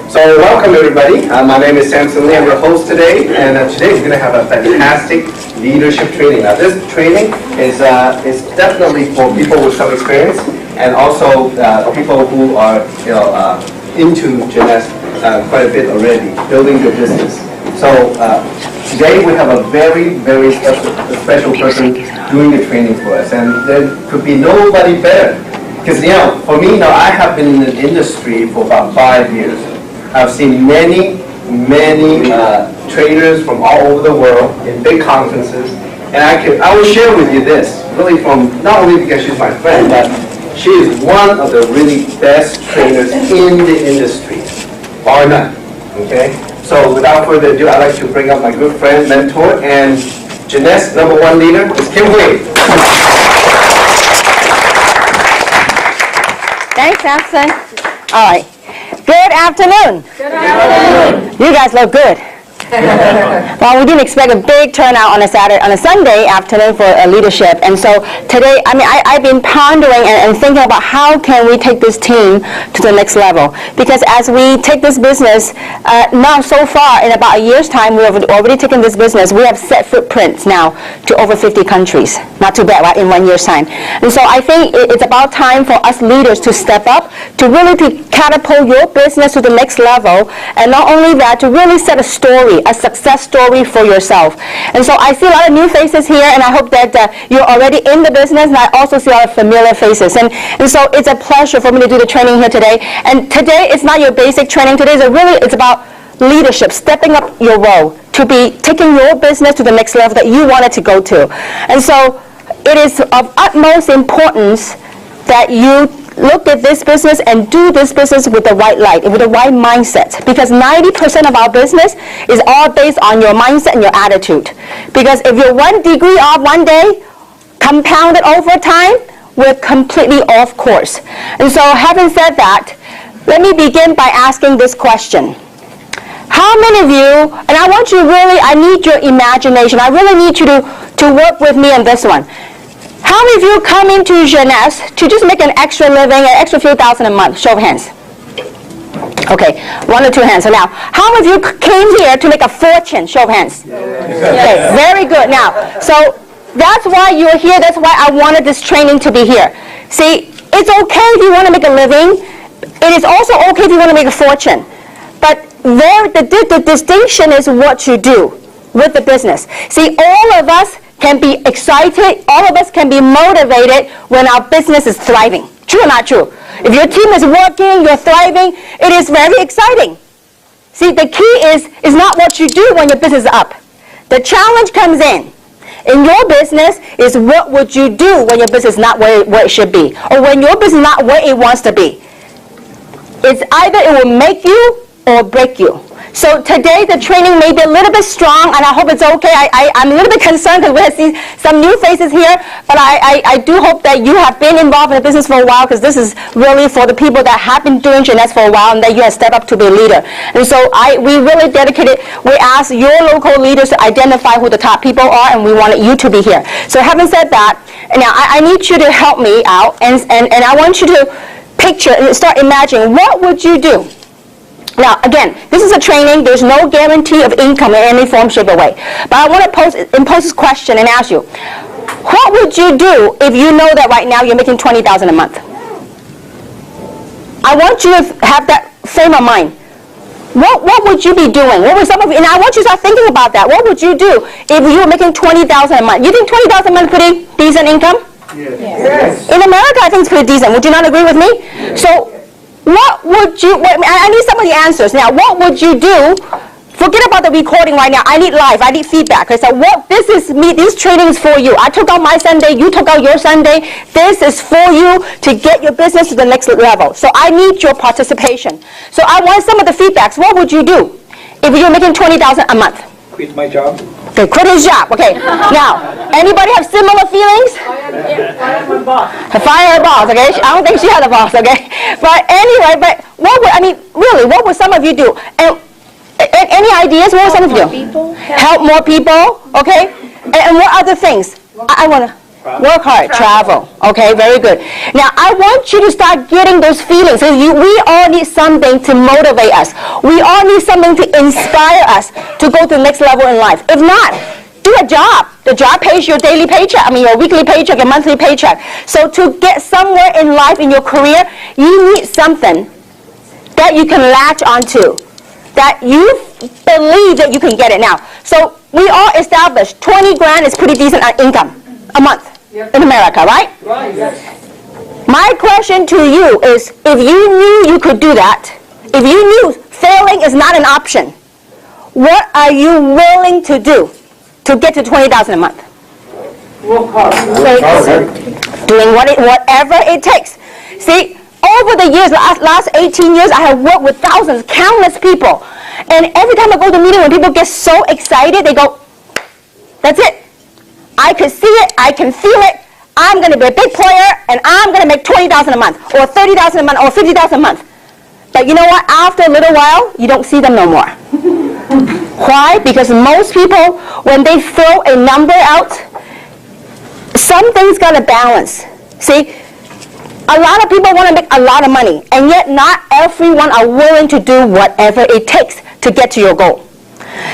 So welcome everybody. My name is Samson Lee. I'm your host today, and today we're going to have a fantastic leadership training. Now this training is definitely for people with some experience, and also people who are into Jeunesse quite a bit already, building your business. So today we have a very, very special person doing the training for us, and there could be nobody better. Because for me, I have been in the industry for about 5 years. I've seen many trainers from all over the world in big conferences, and I will share with you this, really from, not only because she's my friend, but she is one of the really best trainers in the industry, bar none, okay? So without further ado, I'd like to bring up my good friend, mentor, and Jeunesse #1 leader, is Kim Hui. Thanks, Samson. All right. Good afternoon. Good afternoon. You guys look good. Well, we didn't expect a big turnout on a Sunday afternoon for leadership, and so today, I've been pondering and thinking about how can we take this team to the next level. Because as we take this business, now so far in about a year's time, we have already taken this business. We have set footprints now to over 50 countries. Not too bad, right? In 1 year's time. And so I think it's about time for us leaders to step up, to really catapult your business to the next level, and not only that, to really set a story, a success story for yourself. And so I see a lot of new faces here, and I hope that you're already in the business, and I also see a lot of familiar faces. And so it's a pleasure for me to do the training here today. And today it's not your basic training. Today it's about leadership, stepping up your role, to be taking your business to the next level that you want it to go to. And so it is of utmost importance that you look at this business and do this business with the right light, with the right mindset. Because 90% of our business is all based on your mindset and your attitude. Because if you're 1 degree off one day, compounded over time, we're completely off course. And so having said that, let me begin by asking this question. How many of you, and I need your imagination. I really need you to work with me on this one. How many of you come into Jeunesse to just make an extra living, an extra few thousand a month? Show of hands. Okay, 1 or 2 hands. So now, how many of you came here to make a fortune? Show of hands. Okay, very good. Now, so that's why you're here. That's why I wanted this training to be here. See, it's okay if you want to make a living. It is also okay if you want to make a fortune. But the distinction is what you do with the business. See, all of us can be excited, all of us can be motivated when our business is thriving. True or not true? If your team is working, you're thriving, it is very exciting. See, the key is not what you do when your business is up. The challenge comes in your business is what would you do when your business is not where it should be, or when your business is not where it wants to be. It's either it will make you or break you. So today the training may be a little bit strong, and I hope it's okay. I'm a little bit concerned because we have seen some new faces here, but I do hope that you have been involved in the business for a while, because this is really for the people that have been doing Jeunesse for a while and that you have stepped up to be a leader. And so we really dedicated, we asked your local leaders to identify who the top people are, and we wanted you to be here. So having said that, now I need you to help me out, and I want you to picture and start imagining, what would you do? Now, again, this is a training. There's no guarantee of income in any form, shape, or way. But I want to impose this question and ask you, what would you do if you know that right now you're making $20,000 a month? I want you to have that frame of mind. What would you be doing? What would some of you, and I want you to start thinking about that. What would you do if you were making $20,000 a month? You think $20,000 a month is pretty decent income? Yes. In America, I think it's pretty decent. Would you not agree with me? So, what would you, I need some of the answers. Now, what would you do? Forget about the recording right now. I need live. I need feedback. Okay, so this training is for you. I took out my Sunday. You took out your Sunday. This is for you to get your business to the next level. So I need your participation. So I want some of the feedbacks. What would you do if you're making $20,000 a month? Quit my job. Okay, quit his job. Okay. Now, anybody have similar feelings? Fire my boss. Fire her boss, okay? I don't think she had a boss, okay? But anyway, what would some of you do? And any ideas? What would some of you do? People. Help more people, okay? And what other things? I want to. Work hard, travel. Okay, very good. Now, I want you to start getting those feelings. We all need something to motivate us. We all need something to inspire us to go to the next level in life. If not, do a job. The job pays your daily paycheck, your weekly paycheck, your monthly paycheck. So to get somewhere in life, in your career, you need something that you can latch onto, that you believe that you can get it now. So we all established 20 grand is pretty decent income a month in America, right? Right, yes. My question to you is, if you knew you could do that, if you knew failing is not an option, what are you willing to do to get to $20,000 a month? Work hard. Doing whatever it takes. See, over the years, last 18 years, I have worked with thousands, countless people. And every time I go to a meeting, when people get so excited, they go, that's it. I can see it, I can feel it. I'm going to be a big player, and I'm going to make $20,000 a month, or $30,000 a month, or $50,000 a month. But you know what? After a little while, you don't see them no more. Why? Because most people, when they throw a number out, something's got to balance. See, a lot of people want to make a lot of money, and yet not everyone are willing to do whatever it takes to get to your goal.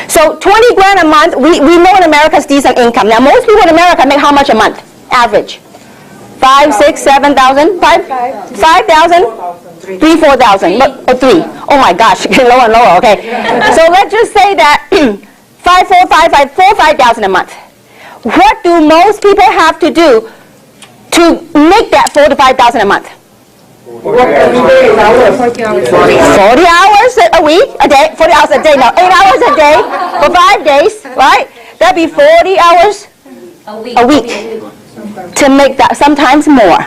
So 20 grand a month, we know in America's decent income. Now most people in America make how much a month? Average. 5, 6, 7,000? 5,000? 3, 4,000. Or 3. Oh my gosh, lower and lower, okay. So let's just say that 5, 4, 5, 5, 4, 5,000 a month. What do most people have to do to make that 4 to 5,000 a month? Work every day, hours. 40 hours a week, a day, 40 hours a day, no, 8 hours a day for 5 days, right? That'd be 40 hours a week to make that, sometimes more.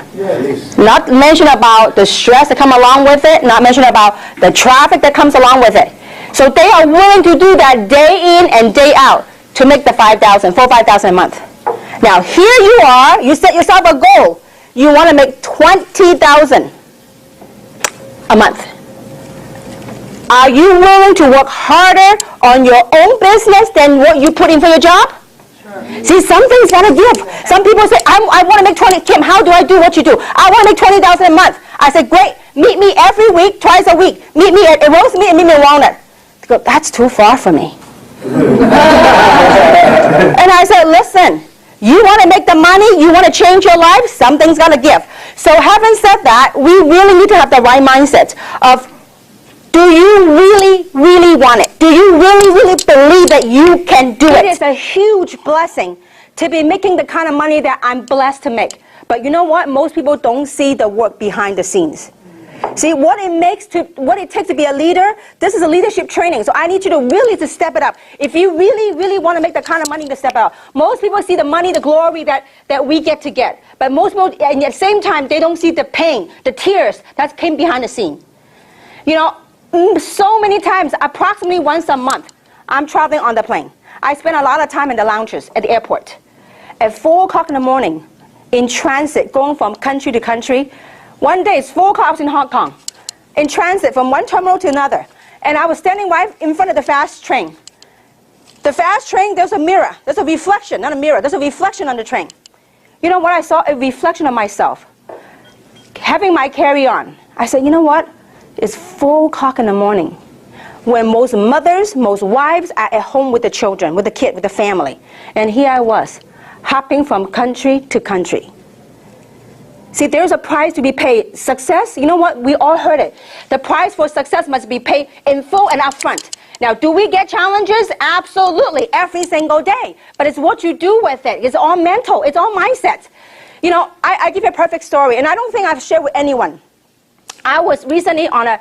Not mention about the stress that come along with it, not mention about the traffic that comes along with it. So they are willing to do that day in and day out to make the 5,000, 5,000 a month. Now here you are, you set yourself a goal. You want to make 20,000 a month. Are you willing to work harder on your own business than what you put in for your job? Sure. See, something's got to give. Some people say, I want to make 20. Kim, how do I do what you do? I want to make 20,000 a month. I said, great. Meet me every week, twice a week. Meet me at roast meat and meet me in Walnut. They go, that's too far for me. And I said, listen. You want to make the money, you want to change your life, something's got to give. So having said that, we really need to have the right mindset of, do you really, really want it? Do you really, really believe that you can do it? It is a huge blessing to be making the kind of money that I'm blessed to make. But you know what? Most people don't see the work behind the scenes. See, what it takes to be a leader, this is a leadership training. So I need you to really step it up. If you really, really want to make the kind of money, you can step it up. Most people see the money, the glory that we get to get. But most people, and at the same time, they don't see the pain, the tears that came behind the scene. You know, so many times, approximately once a month, I'm traveling on the plane. I spend a lot of time in the lounges at the airport. At 4 o'clock in the morning, in transit, going from country to country. One day, it's 4 o'clock in Hong Kong, in transit from one terminal to another. And I was standing right in front of the fast train. The fast train, there's a mirror. There's a reflection, not a mirror. There's a reflection on the train. You know what I saw? A reflection of myself. Having my carry-on. I said, you know what? It's 4 o'clock in the morning when most mothers, most wives are at home with the children, with the kid, with the family. And here I was, hopping from country to country. See, there's a price to be paid. Success, you know what? We all heard it. The price for success must be paid in full and upfront. Now, do we get challenges? Absolutely, every single day. But it's what you do with it. It's all mental. It's all mindset. You know, I give you a perfect story, and I don't think I've shared with anyone. I was recently on a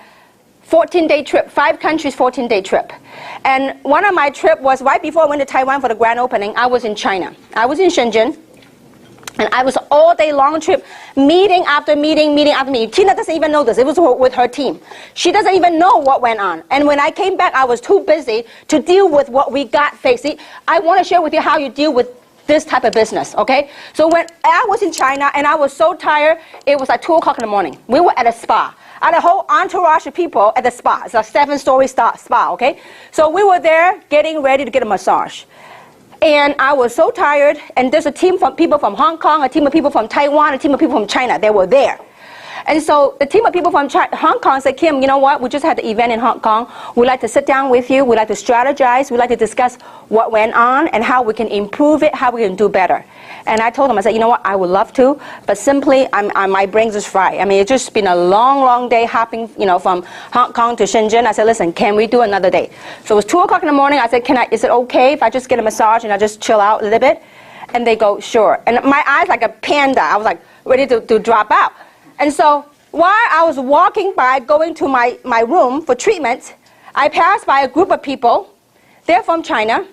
14-day trip, 5 countries, 14-day trip. And one of my trips was right before I went to Taiwan for the grand opening. I was in China. I was in Shenzhen. And I was all day long trip, meeting after meeting, meeting after meeting. Tina doesn't even know this. It was with her team. She doesn't even know what went on. And when I came back, I was too busy to deal with what we got faced. See, I want to share with you how you deal with this type of business, okay? So when I was in China and I was so tired, it was like 2 o'clock in the morning. We were at a spa. I had a whole entourage of people at the spa. It's a 7-story spa, okay? So we were there getting ready to get a massage. And I was so tired, and there's a team of people from Hong Kong, a team of people from Taiwan, a team of people from China. They were there. And so the team of people from Hong Kong said, Kim, you know what? We just had the event in Hong Kong. We'd like to sit down with you. We'd like to strategize. We'd like to discuss what went on and how we can improve it, how we can do better. And I told them, I said, you know what? I would love to, but simply my brain's just fried. I mean, it's just been a long, long day hopping, from Hong Kong to Shenzhen. I said, listen, can we do another day? So it was 2 o'clock in the morning. I said, is it okay if I just get a massage and I just chill out a little bit? And they go, sure. And my eyes like a panda. I was like ready to drop out. And so while I was walking by, going to my room for treatment, I passed by a group of people. They're from China.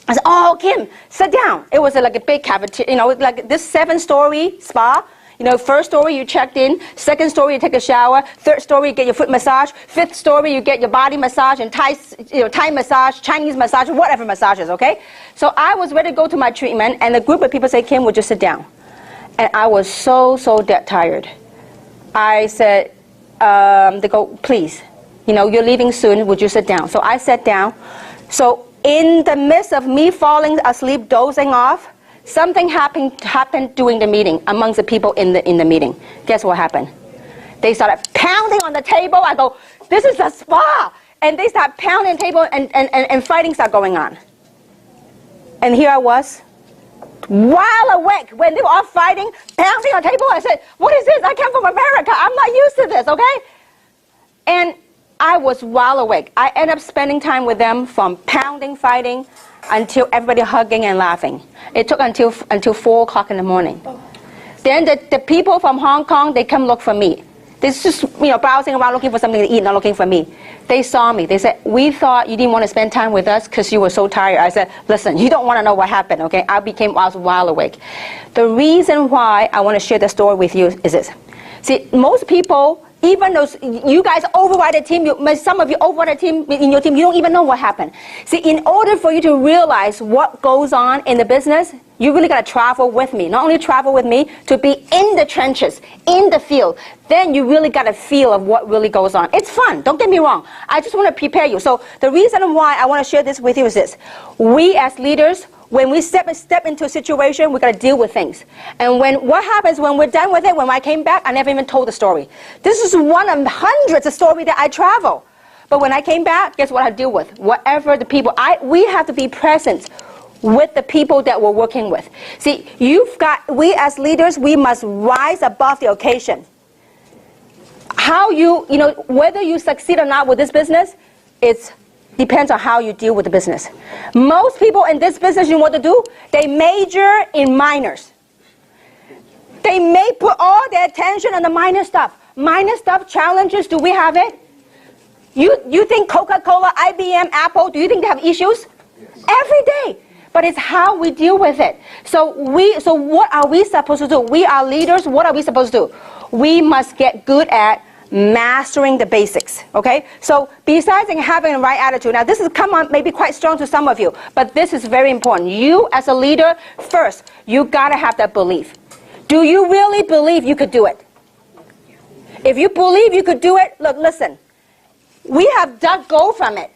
I said, oh, Kim, sit down. It was like a big cafeteria, like this 7-story spa. First story you checked in, second story you take a shower, third story you get your foot massage, fifth story you get your body massage and Thai massage, Chinese massage, whatever massages, okay? So I was ready to go to my treatment, and the group of people said, Kim, would you sit down? And I was so dead tired. I said, they go, please, you're leaving soon, would you sit down? So I sat down. So in the midst of me falling asleep, dozing off, something happened during the meeting amongst the people in the meeting. Guess what happened? They started pounding on the table. I go, this is a spa. And they start pounding the table, and fighting started going on. And here I was, wide awake when they were all fighting, pounding on the table. I said, what is this? I came from America. I'm not used to this, okay? And I was wide awake. I ended up spending time with them from pounding, fighting, until everybody hugging and laughing. It took until 4 o'clock in the morning. Then the people from Hong Kong, they come look for me. They're just browsing around looking for something to eat, not looking for me. They saw me. They said, we thought you didn't want to spend time with us because you were so tired. I said, listen, you don't want to know what happened, okay? I was wide awake. The reason why I want to share the story with you is this. See, most people, even those, you guys override a team, some of you override a team in your team, you don't even know what happened. See, in order for you to realize what goes on in the business, you really got to travel with me. Not only travel with me, to be in the trenches, in the field. Then you really got a feel of what really goes on. It's fun, don't get me wrong. I just want to prepare you. So the reason why I want to share this with you is this. We as leaders, when we step into a situation, we got to deal with things. And what happens when we're done with it, when I came back, I never even told the story. This is one of hundreds of stories that I travel. But when I came back, guess what I deal with? Whatever the people, we have to be present with the people that we're working with. See, we as leaders, we must rise above the occasion. How whether you succeed or not with this business, it depends on how you deal with the business. Most people in this business, you know what to do? They major in minors. They may put all their attention on the minor stuff. Minor stuff, challenges, do we have it? You think Coca-Cola, IBM, Apple, do you think they have issues? Yes. Every day. But it's how we deal with it. So what are we supposed to do? We are leaders. What are we supposed to do? We must get good at mastering the basics, okay? So besides having the right attitude, now this is maybe quite strong to some of you, but this is very important. You as a leader, first, you gotta have that belief. Do you really believe you could do it? If you believe you could do it, look, listen, we have dug gold from it.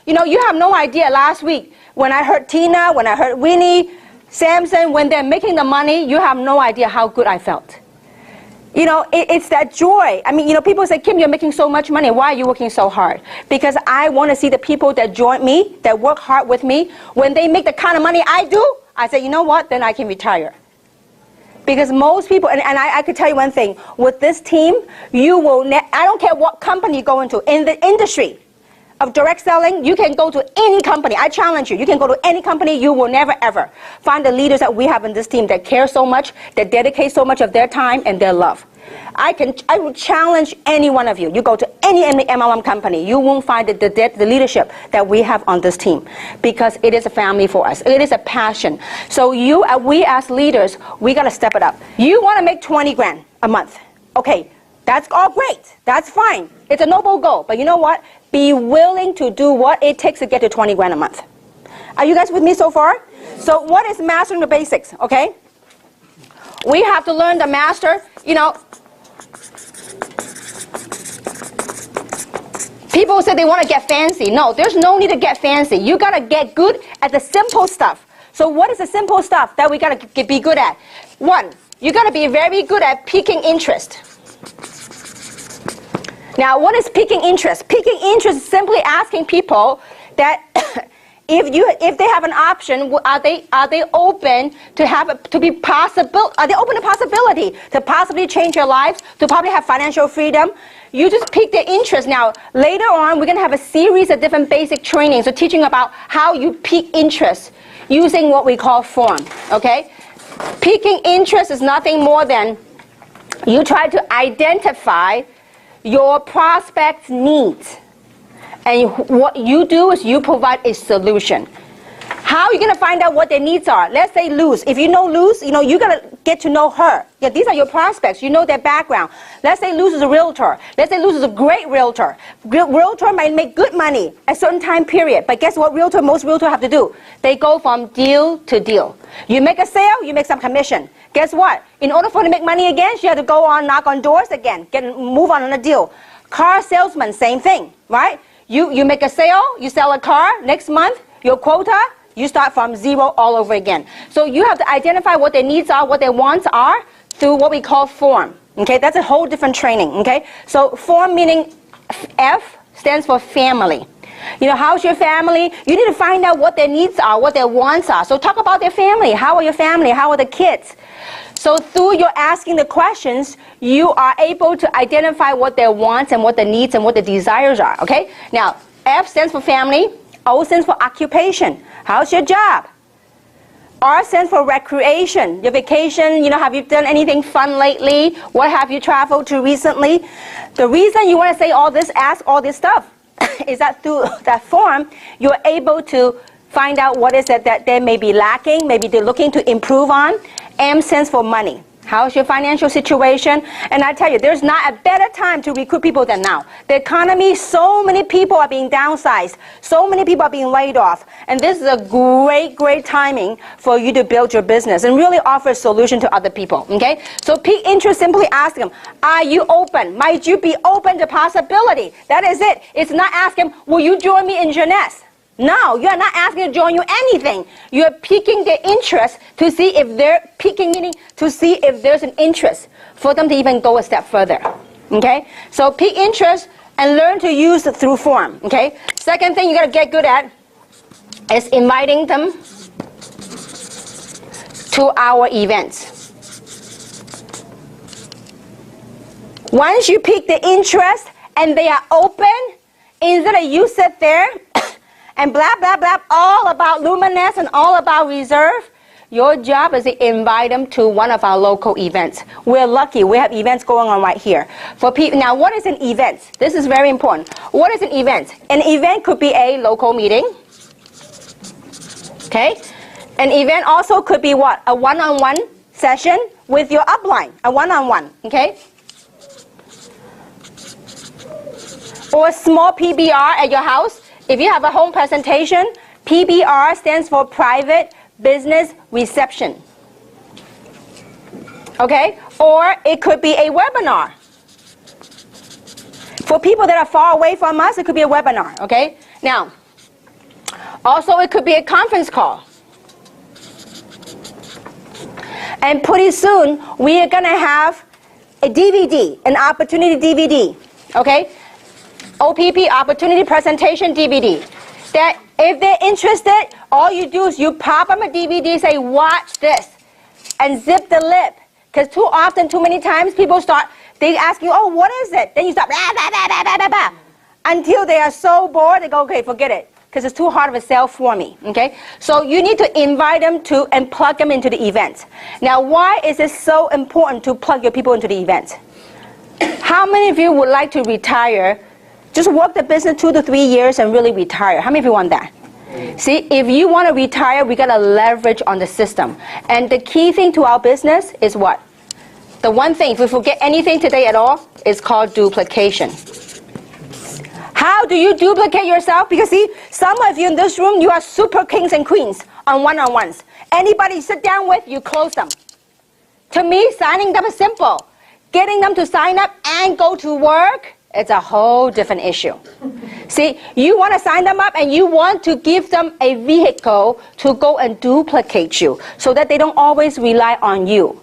You have no idea last week when I heard Tina, when I heard Winnie, Samson, when they're making the money, you have no idea how good I felt. It's that joy. I mean, people say, Kim, you're making so much money. Why are you working so hard? Because I want to see the people that join me, that work hard with me, when they make the kind of money I do, I say, you know what? Then I can retire. Because most people, and I could tell you one thing, with this team, I don't care what company you go into, in the industry of direct selling, you can go to any company. I challenge you. You can go to any company. You will never, ever find the leaders that we have in this team that care so much, that dedicate so much of their time and their love. I will challenge any one of you. You go to any MLM company, you won't find the leadership that we have on this team, because it is a family for us. It is a passion. So we as leaders, we got to step it up. You want to make 20 grand a month. Okay, that's all great. That's fine. It's a noble goal. But you know what? Be willing to do what it takes to get to 20 grand a month. Are you guys with me so far? So what is mastering the basics, okay? We have to learn to master, people say they want to get fancy. No, there's no need to get fancy. You got to get good at the simple stuff So what is the simple stuff that we got to be good at? One, you got to be very good at piquing interest. Now, what is piquing interest? Piquing interest is simply asking people that if they have an option, are they open to are they open to possibility to possibly change their lives, to probably have financial freedom? You just pique their interest. Now, later on, we're going to have a series of different basic trainings, so teaching about how you pique interest using what we call form, okay? Piquing interest is nothing more than you try to identify your prospect's needs. And what you do is you provide a solution. How are you going to find out what their needs are? Let's say Luz. If you know Luz, you got to get to know her. Yeah, these are your prospects. You know their background. Let's say Luz is a realtor. Let's say Luz is a great realtor. Realtor might make good money at a certain time period. But guess what most realtors have to do? They go from deal to deal. You make a sale, you make some commission. Guess what? In order for her to make money again, she had to go on, knock on doors again, move on a deal. Car salesman, same thing, right? You make a sale, you sell a car, next month, your quota, you start from zero all over again. So you have to identify what their needs are, what their wants are, through what we call form. Okay, that's a whole different training, okay? So form meaning F stands for family. How's your family? You need to find out what their needs are, what their wants are. So talk about their family. How are your family? How are the kids? So through your asking the questions, you are able to identify what their wants and what the needs and what the desires are, okay? Now, F stands for family. O stands for occupation. How's your job? R stands for recreation. Your vacation, have you done anything fun lately? What have you traveled to recently? The reason you want to say all this, ask all this stuff, is that through that form, you're able to find out what is it that they may be lacking, maybe they're looking to improve on. M stands for money. How's your financial situation? And I tell you, there's not a better time to recruit people than now. The economy, so many people are being downsized. So many people are being laid off. And this is a great timing for you to build your business and really offer a solution to other people, okay? So pique interest, simply ask them, are you open? Might you be open to possibility? That is it. It's not asking, will you join me in jeunesse? No, you're not asking to join you anything. You're piquing their interest to see if they're piquing, meaning to see if there's an interest for them to even go a step further. Okay? So pique interest and learn to use it through form. Okay? Second thing you got to get good at is inviting them to our events. Once you pique the interest and they are open, instead of you sit there and blah, blah, blah, all about luminance and all about reserve, your job is to invite them to one of our local events. We're lucky. We have events going on right here. For people, now, what is an event? This is very important. What is an event? An event could be a local meeting. Okay? An event also could be what? A one-on-one session with your upline. A one-on-one. Okay? Or a small PBR at your house. If you have a home presentation, PBR stands for Private Business Reception. Okay? Or it could be a webinar. For people that are far away from us, it could be a webinar. Okay? Now, also it could be a conference call. And pretty soon, we are going to have a DVD, an opportunity DVD. Okay? OPP, Opportunity Presentation DVD. That if they're interested, all you do is you pop them a DVD, say, watch this, and zip the lip. Because too often, too many times, people they ask you, oh, what is it? Then you start, blah, blah, blah, blah, blah, blah, until they are so bored, they go, okay, forget it. Because it's too hard of a sell for me, okay? So you need to invite them to and plug them into the event. Now, why is it so important to plug your people into the event? How many of you would like to retire? Just work the business 2 to 3 years and really retire. How many of you want that? See, if you want to retire, we got to leverage on the system. And the key thing to our business is what? The one thing, if we forget anything today at all, is called duplication. How do you duplicate yourself? Because see, some of you in this room, you are super kings and queens on one-on-ones. Anybody you sit down with, you close them. To me, signing them is simple. Getting them to sign up and go to work it's a whole different issue. See, you want to sign them up and you want to give them a vehicle to go and duplicate you so that they don't always rely on you.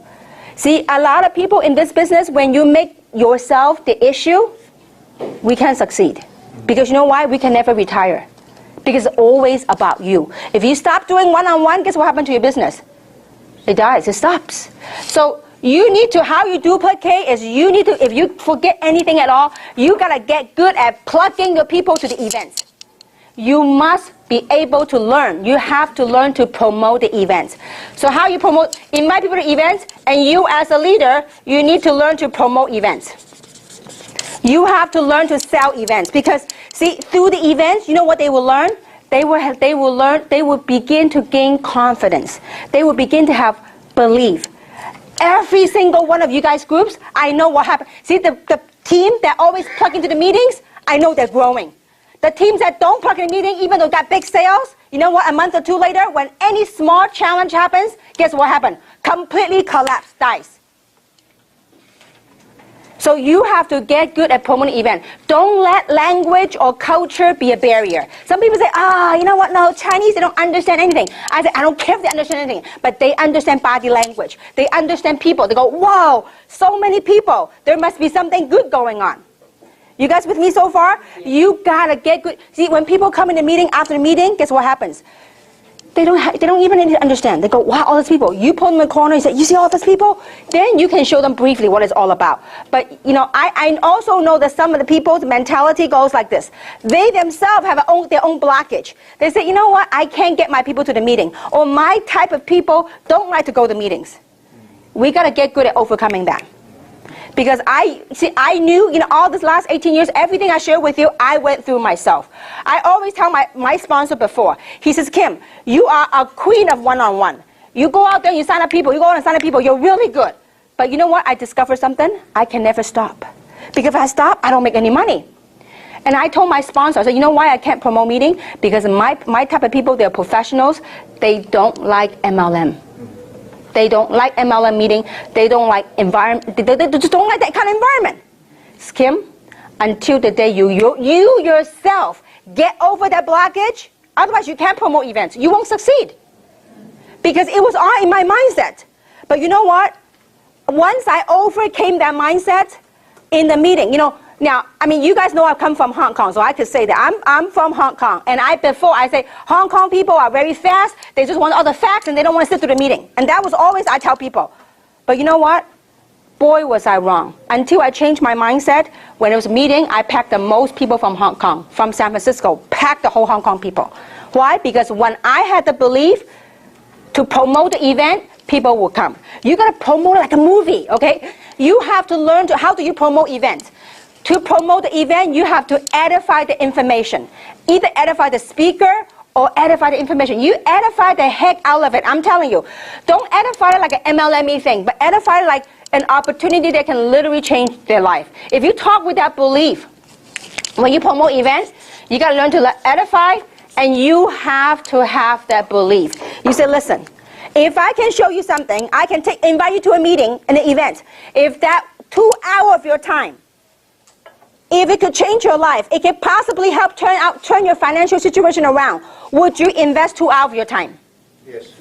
See, a lot of people in this business, when you make yourself the issue, we can't succeed. Because you know why? We can never retire. Because it's always about you. If you stop doing one-on-one, guess what happened to your business? It dies, it stops. So you need to, how you duplicate is you need to, if you forget anything at all, you gotta get good at plugging your people to the events. You must be able to learn. You have to learn to promote the events. So how you promote, invite people to events, and you as a leader, you need to learn to promote events. You have to learn to sell events because, see, through the events, you know what they will learn? They will begin to gain confidence. They will begin to have belief. Every single one of you guys groups, I know what happened. See, the team that always plug into the meetings, I know they're growing. The teams that don't plug in the meeting, even though they got big sales, you know what, a month or two later, when any small challenge happens, guess what happened? Completely collapse, dies. So you have to get good at promoting events. Don't let language or culture be a barrier. Some people say, you know what, no, Chinese, they don't understand anything. I say, I don't care if they understand anything, but they understand body language. They understand people. They go, whoa, so many people. There must be something good going on. You guys with me so far? You gotta get good. See, when people come in the meeting, after the meeting, guess what happens? They don't even need to understand. They go, wow, all these people. You put them in the corner, you say, you see all these people? Then you can show them briefly what it's all about. But, you know, I also know that some of the people's mentality goes like this. They themselves have their own blockage. They say, you know what, I can't get my people to the meeting. Or my type of people don't like to go to meetings. We got to get good at overcoming that. Because I knew, you know, all this last 18 years, everything I shared with you, I went through myself. I always tell my sponsor before, he says, Kim, you are a queen of one-on-one. You go out there, you sign up people, you're really good. But you know what? I discovered something. I can never stop. Because if I stop, I don't make any money. And I told my sponsor, I said, you know why I can't promote meeting? Because my type of people, they're professionals. They don't like MLM. They don't like MLM meeting. They don't like environment. They just don't like that kind of environment. Kim, until the day you yourself get over that blockage, otherwise you can't promote events. You won't succeed. Because it was all in my mindset. But you know what? Once I overcame that mindset in the meeting, you know, now, I mean, you guys know I come from Hong Kong, so I could say that I'm from Hong Kong. And before I say, Hong Kong people are very fast. They just want all the facts and they don't want to sit through the meeting. And that was always I tell people. But you know what? Boy, was I wrong. Until I changed my mindset, when it was a meeting, I packed the most people from Hong Kong, from San Francisco, packed the whole Hong Kong people. Why? Because when I had the belief to promote the event, people will come. You got to promote like a movie, okay? You have to learn how do you promote events. To promote the event, you have to edify the information. Either edify the speaker or edify the information. You edify the heck out of it. I'm telling you. Don't edify it like an MLM thing, but edify it like an opportunity that can literally change their life. If you talk with that belief, when you promote events, you got to learn to edify, and you have to have that belief. You say, listen, if I can show you something, I can invite you to a meeting, an event. If that 2 hours of your time, if it could change your life, it could possibly help turn your financial situation around, would you invest 2 hours of your time? Yes.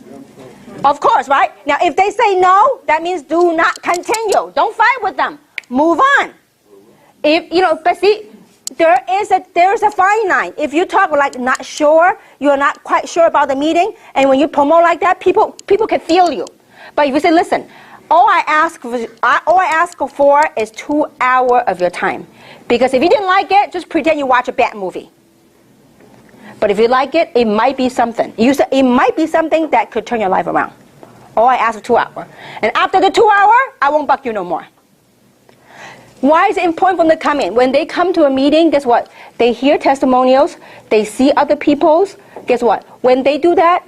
Of course, right? Now, if they say no, that means do not continue. Don't fight with them. Move on. If you know, but see, there is a fine line. If you talk like not sure, you're not quite sure about the meeting, and when you promote like that, people can feel you. But if you say, listen, all I ask for is 2 hours of your time. Because if you didn't like it, just pretend you watch a bad movie. But if you like it, it might be something. You said it might be something that could turn your life around. All I ask for 2 hours. And after the 2 hours, I won't bug you no more. Why is it important for them to come in? When they come to a meeting, guess what? They hear testimonials. They see other people's. Guess what? When they do that,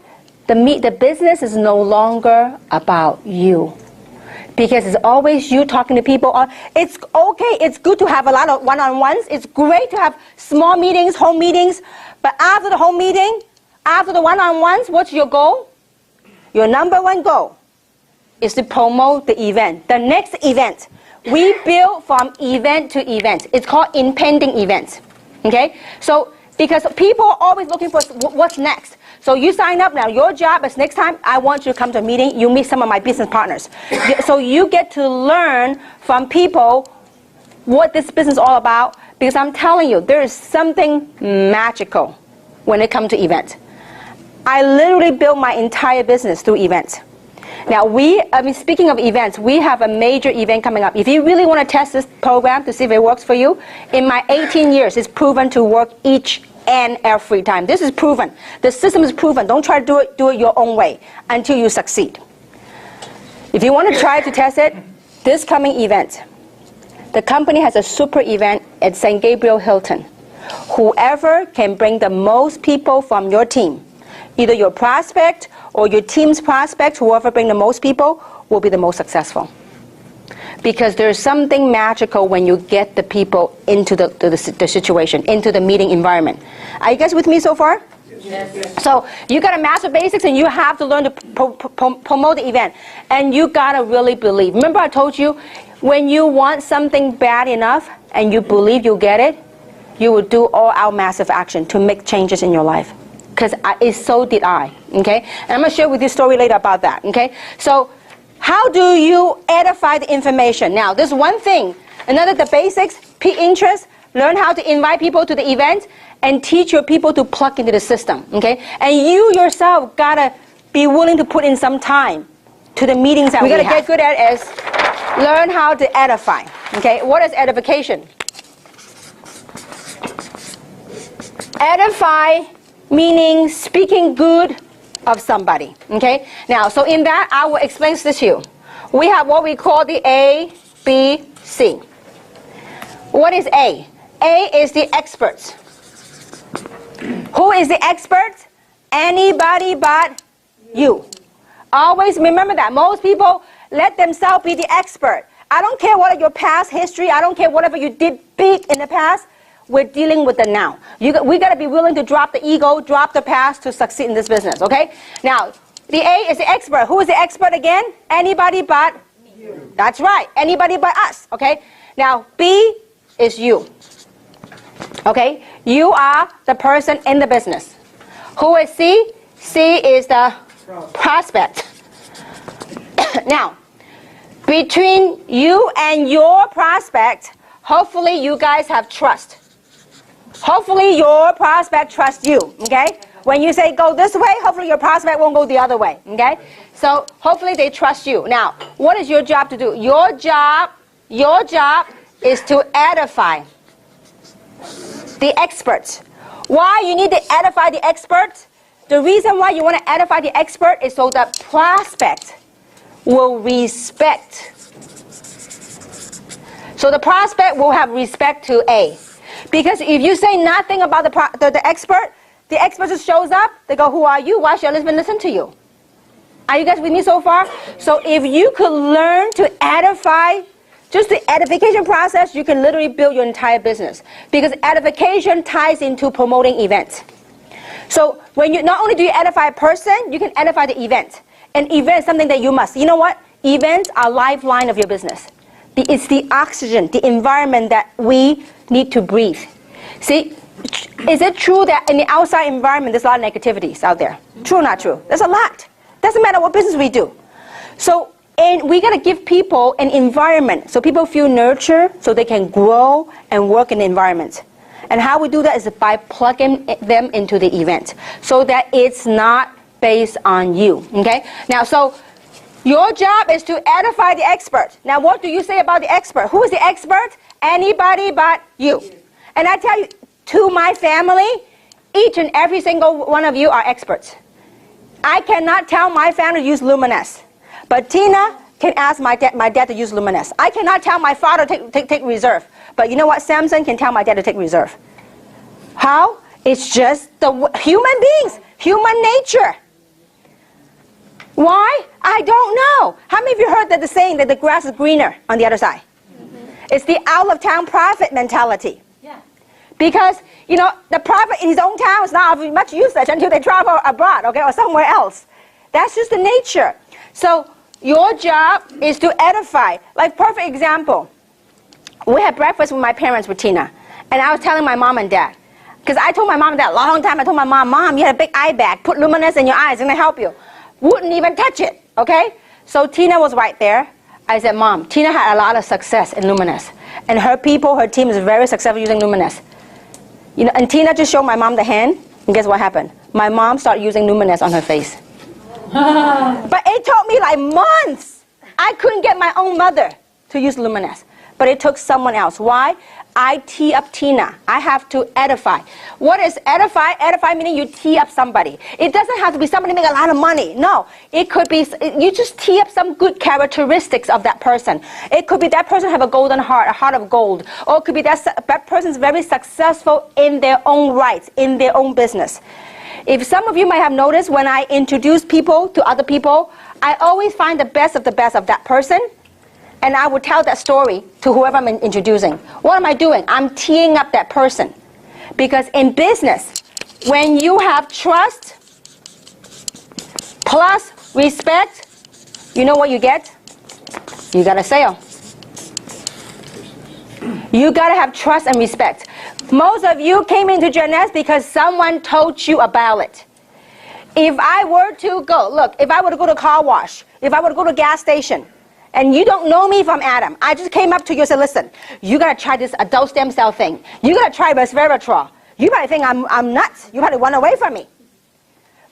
the business is no longer about you. Because it's always you talking to people. It's okay. It's good to have a lot of one-on-ones. It's great to have small meetings, home meetings. But after the home meeting, after the one-on-ones, what's your goal? Your number one goal is to promote the event. The next event, we build from event to event. It's called impending events. Okay? So, because people are always looking for what's next. So you sign up now. Your job is next time I want you to come to a meeting, you meet some of my business partners. So you get to learn from people what this business is all about, because I'm telling you, there is something magical when it comes to events. I literally built my entire business through events. Now speaking of events, we have a major event coming up. If you really want to test this program to see if it works for you, in my 18 years, it's proven to work each and every time. This is proven. The system is proven. Don't try to do it your own way until you succeed. If you want to try to test it, this coming event, the company has a super event at St. Gabriel Hilton. Whoever can bring the most people from your team, either your prospect or your team's prospect, whoever bring the most people will be the most successful. Because there's something magical when you get the people into the situation, into the meeting environment. Are you guys with me so far? Yes. So you got to master basics, and you have to learn to promote the event. And you got to really believe. Remember I told you, when you want something bad enough and you believe you'll get it, you will do all out massive action to make changes in your life. Because so did I. Okay? And I'm going to share with you a story later about that. Okay? So how do you edify the information? Now, there's one thing. Another, the basics, pique interest, learn how to invite people to the event, and teach your people to plug into the system. Okay? And you yourself got to be willing to put in some time to the meetings that we got to get good at is learn how to edify. Okay? What is edification? Edify meaning speaking good of somebody. Okay? Now, so in that, I will explain this to you. We have what we call the A, B, C. What is A? A is the experts. Who is the expert? Anybody but you. Always remember that. Most people let themselves be the expert. I don't care what your past history, I don't care whatever you did big in the past. We're dealing with the now. We got to be willing to drop the ego, drop the past to succeed in this business, okay? Now, the A is the expert. Who is the expert again? Anybody but you. That's right. Anybody but us, okay? Now, B is you. Okay? You are the person in the business. Who is C? C is the prospect. Now, between you and your prospect, hopefully you guys have trust. Hopefully your prospect trusts you, okay? When you say go this way, hopefully your prospect won't go the other way, okay? So hopefully they trust you. Now, what is your job to do? Your job is to edify the experts. Why you need to edify the experts? The reason why you want to edify the expert is so that prospect will respect. So the prospect will have respect to A. Because if you say nothing about the expert just shows up, they go, who are you? Why should I even listen to you? Are you guys with me so far? So if you could learn to edify, just the edification process, you can literally build your entire business. Because edification ties into promoting events. So when you not only do you edify a person, you can edify the event. An event is something that you must. You know what? Events are lifeline of your business. It's the oxygen, the environment that we need to breathe. See, is it true that in the outside environment there's a lot of negativities out there? True or not true? There's a lot. Doesn't matter what business we do. So, and we got to give people an environment so people feel nurtured so they can grow and work in the environment. And how we do that is by plugging them into the event so that it's not based on you. Okay? Now, so your job is to edify the expert. Now, what do you say about the expert? Who is the expert? Anybody but you. And I tell you, to my family, each and every single one of you are experts. I cannot tell my family to use Luminous, but Tina can ask my dad to use Luminous. I cannot tell my father to take reserve, but you know what? Samson can tell my dad to take reserve. How? It's just the human beings, human nature. Why? I don't know. How many of you heard that the saying that the grass is greener on the other side? It's the out of town prophet mentality. Yeah. Because, you know, the prophet in his own town is not of much usage until they travel abroad, okay, or somewhere else. That's just the nature. So your job is to edify. Like, perfect example. we had breakfast with my parents with Tina. And I was telling my mom and dad. Because I told my mom and dad a long time, I told my mom, you had a big eye bag. Put luminous in your eyes, it's going to help you. Wouldn't even touch it, okay? So Tina was right there. I said, Mom, Tina had a lot of success in luminous. And her people, her team is very successful using luminous. You know, and Tina just showed my mom the hand. And guess what happened? My mom started using luminous on her face. But it took me like months. I couldn't get my own mother to use luminous. But it took someone else. Why? I tee up Tina. I have to edify. What is edify? Edify meaning you tee up somebody. It doesn't have to be somebody making a lot of money. No. It could be, you just tee up some good characteristics of that person. It could be that person have a golden heart, a heart of gold. Or it could be that person's very successful in their own rights, in their own business. If some of you might have noticed, when I introduce people to other people, I always find the best of that person. And I would tell that story to whoever I'm introducing. What am I doing? I'm teeing up that person. Because in business, when you have trust plus respect, you know what you get? You got a sale. You got to have trust and respect. Most of you came into Jeunesse because someone told you about it. If I were to go, look, if I were to go to car wash, if I were to go to gas station, and you don't know me from Adam, I just came up to you and said, listen, you got to try this adult stem cell thing. You got to try resveratrol. You probably think I'm nuts. You probably run away from me.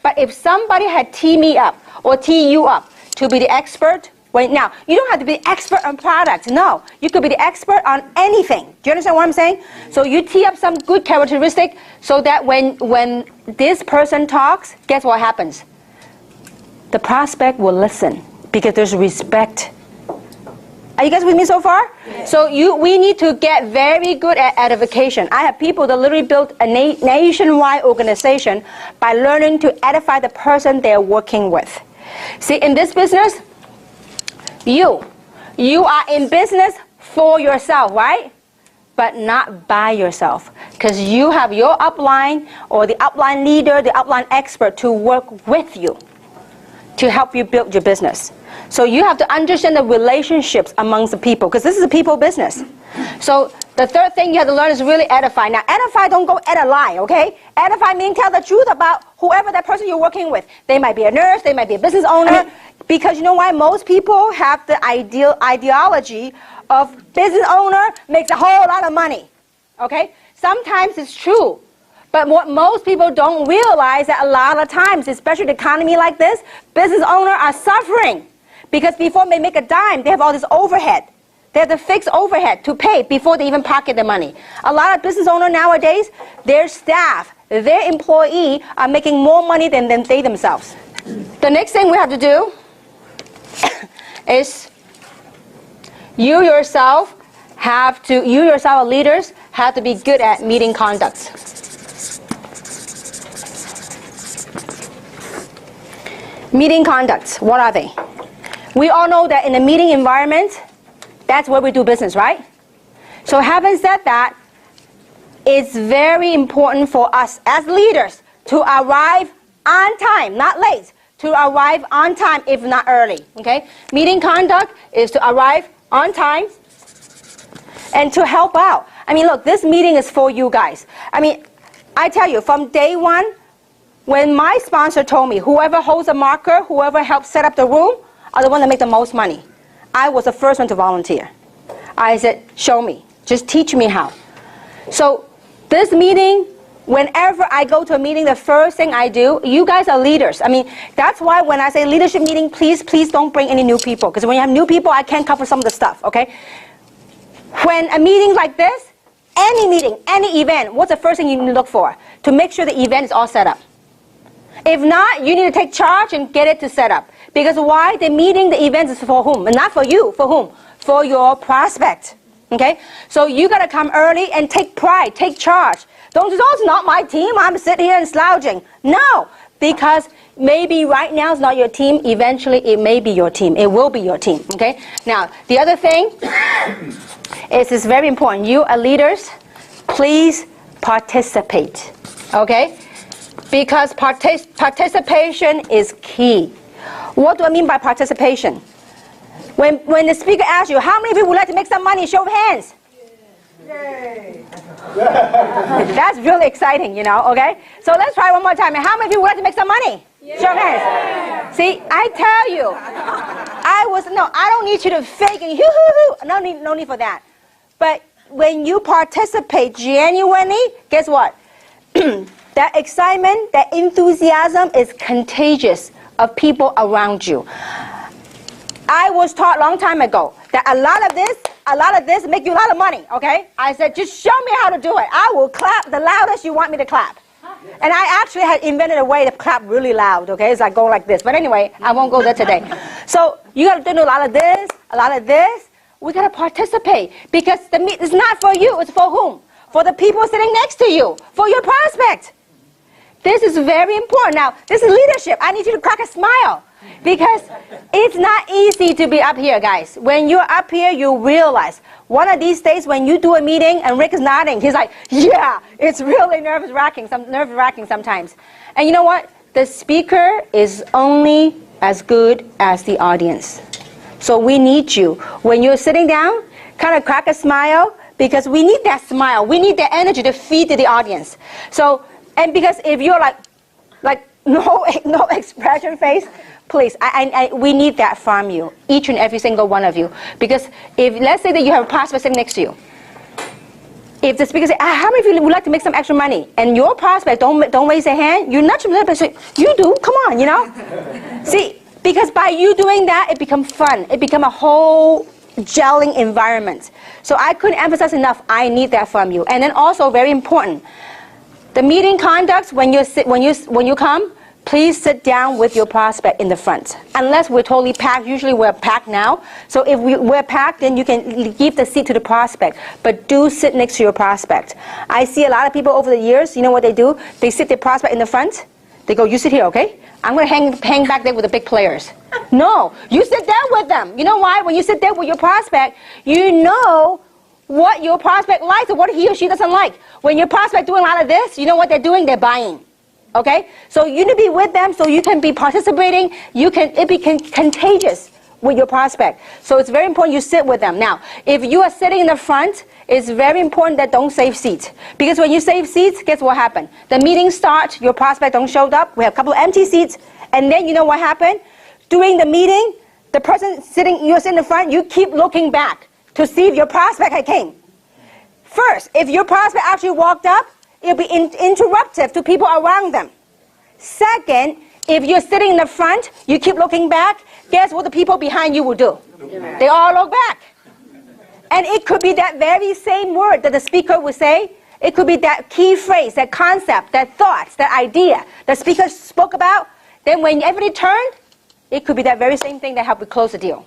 But if somebody had teed me up or tee you up to be the expert, now, you don't have to be expert on products. No, you could be the expert on anything. Do you understand what I'm saying? So you tee up some good characteristic so that when this person talks, guess what happens? The prospect will listen because there's respect. Are you guys with me so far? Yeah. So we need to get very good at edification. I have people that literally built a nationwide organization by learning to edify the person they're working with. See, in this business, you are in business for yourself, right? But not by yourself. Because you have your upline or the upline leader, the upline expert to work with you to help you build your business. So you have to understand the relationships amongst the people, because this is a people business. So the third thing you have to learn is really edify. Now, edify, don't go edify, okay? Edify meaning tell the truth about whoever that person you're working with. They might be a nurse, they might be a business owner, because you know why? Most people have the ideology of business owner makes a whole lot of money, okay? Sometimes it's true. But what most people don't realize that a lot of times, especially the economy like this, business owners are suffering. Because before they make a dime, they have all this overhead. They have the fixed overhead to pay before they even pocket the money. A lot of business owners nowadays, their staff, their employee are making more money than they themselves. The next thing we have to do is you yourself, leaders, have to be good at meeting conduct. Meeting conducts, what are they? We all know that in a meeting environment, that's where we do business, right? So having said that, it's very important for us as leaders to arrive on time, not late, to arrive on time if not early, okay? Meeting conduct is to arrive on time and to help out. I mean, look, this meeting is for you guys. I mean, I tell you, from day one, when my sponsor told me, whoever holds a marker, whoever helps set up the room, are the one that make the most money. I was the first one to volunteer. I said, show me. Just teach me how. So this meeting, whenever I go to a meeting, the first thing I do, you guys are leaders. I mean, that's why when I say leadership meeting, please don't bring any new people. Because when you have new people, I can't cover some of the stuff, okay? When a meeting like this, any meeting, any event, what's the first thing you need to look for? To make sure the event is all set up. If not, you need to take charge and get it to set up. Because why? The meeting, the event is for whom? And not for you. For whom? For your prospect. Okay? So you got to come early and take pride, take charge. Don't just, oh, it's not my team, I'm sitting here and slouching. No, because maybe right now it's not your team. Eventually it may be your team. It will be your team. Okay? Now, the other thing is very important. You are leaders. Please participate. Okay? Because participation is key. What do I mean by participation? When the speaker asks you, how many people would like to make some money? Show of hands. That's really exciting, you know, okay? So let's try one more time. And how many people would like to make some money? Show of hands. See, I tell you, I don't need you to fake and hoo-hoo-hoo. No need for that. But when you participate genuinely, guess what? That excitement, that enthusiasm is contagious of people around you. I was taught a long time ago that a lot of this make you a lot of money, okay? I said, just show me how to do it. I will clap the loudest you want me to clap. And I actually had invented a way to clap really loud, okay? It's like go like this. But anyway, I won't go there today. So you got to do a lot of this, a lot of this. We got to participate because it's not for you. It's for whom? For the people sitting next to you, for your prospect. This is very important. Now, this is leadership. I need you to crack a smile because it's not easy to be up here, guys. When you're up here, you realize one of these days when you do a meeting and Rick is nodding, he's like, yeah, it's really nerve-wracking sometimes. And you know what? The speaker is only as good as the audience. So we need you. When you're sitting down, kind of crack a smile because we need that smile. We need that energy to feed to the audience. So, and because if you're like no expression face, please, we need that from you, each and every single one of you. Because if, let's say that you have a prospect sitting next to you. If the speaker says, how many of you would like to make some extra money? And your prospect don't raise their hand, you're not going to say, you do, come on, you know? See, because by you doing that, it becomes fun. It becomes a whole gelling environment. So I couldn't emphasize enough, I need that from you. And then also, very important, the meeting conduct, when you come, please sit down with your prospect in the front. Unless we're totally packed, usually we're packed now. So if we're packed, then you can give the seat to the prospect. But do sit next to your prospect. I see a lot of people over the years, you know what they do? They sit their prospect in the front. They go, you sit here, okay? I'm going to hang back there with the big players. No, you sit down with them. You know why? When you sit there with your prospect, you know what your prospect likes or what he or she doesn't like. When your prospect doing a lot of this, you know what they're doing? They're buying. Okay? So you need to be with them so you can be participating. It be contagious with your prospect. So it's very important you sit with them. Now, if you are sitting in the front, it's very important that don't save seats. Because when you save seats, guess what happened? The meeting starts, your prospect don't show up, we have a couple of empty seats, and then you know what happened? During the meeting, the person you're sitting in the front, you keep looking back to see if your prospect had came. First, if your prospect actually walked up, it'll be interruptive to people around them. Second, if you're sitting in the front, you keep looking back, guess what the people behind you will do? They all look back. And it could be that very same word that the speaker would say. It could be that key phrase, that concept, that thought, that idea the speaker spoke about. Then when everybody turned, it could be that very same thing that helped you close the deal.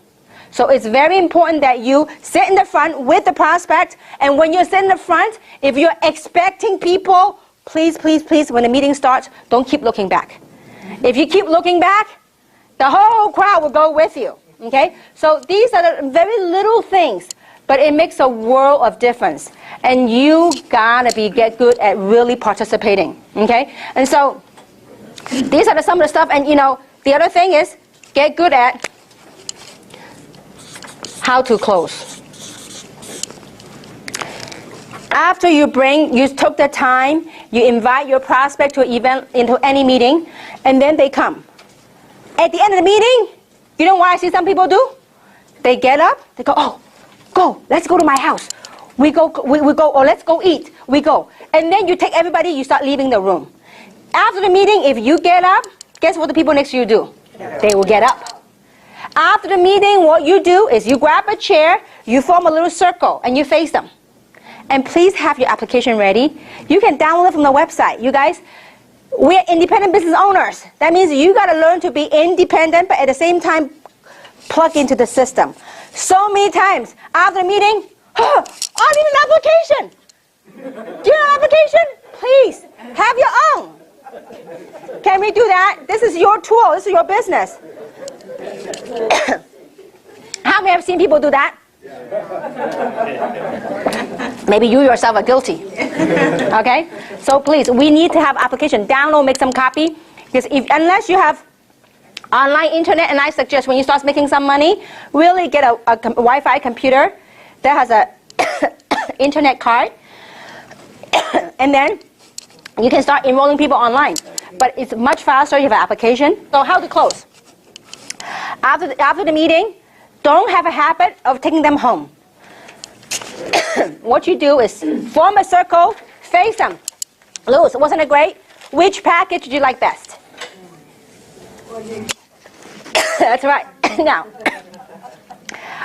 So it's very important that you sit in the front with the prospect. And when you're sitting in the front, if you're expecting people, please, please, please, when the meeting starts, don't keep looking back. If you keep looking back, the whole crowd will go with you. Okay? So these are the very little things, but it makes a world of difference. And you gotta get good at really participating. Okay? And so these are some of the stuff. And you know, the other thing is get good at how to close. After you took the time, you invite your prospect to an event, into any meeting, and then they come. At the end of the meeting, you know what I see some people do? They get up, they go, oh, go, let's go to my house. We go, or let's go eat. We go. And then you take everybody, you start leaving the room. After the meeting, if you get up, guess what the people next to you do? They will get up. After the meeting, what you do is you grab a chair, you form a little circle, and you face them. And please have your application ready. You can download it from the website. You guys, we're independent business owners. That means you got to learn to be independent, but at the same time, plug into the system. So many times, after the meeting, oh, I need an application. Do you have an application? Please, have your own. Can we do that? This is your tool. This is your business. How many have seen people do that? Maybe you yourself are guilty. Okay? So please, we need to have application. Download, make some copy. Because unless you have online internet, and I suggest when you start making some money, really get a Wi-Fi computer that has a internet card. And then you can start enrolling people online. But it's much faster. You have an application. So how to close? After the meeting, don't have a habit of taking them home. What you do is form a circle, face them. Luz, wasn't it great? Which package did you like best? That's right. Now,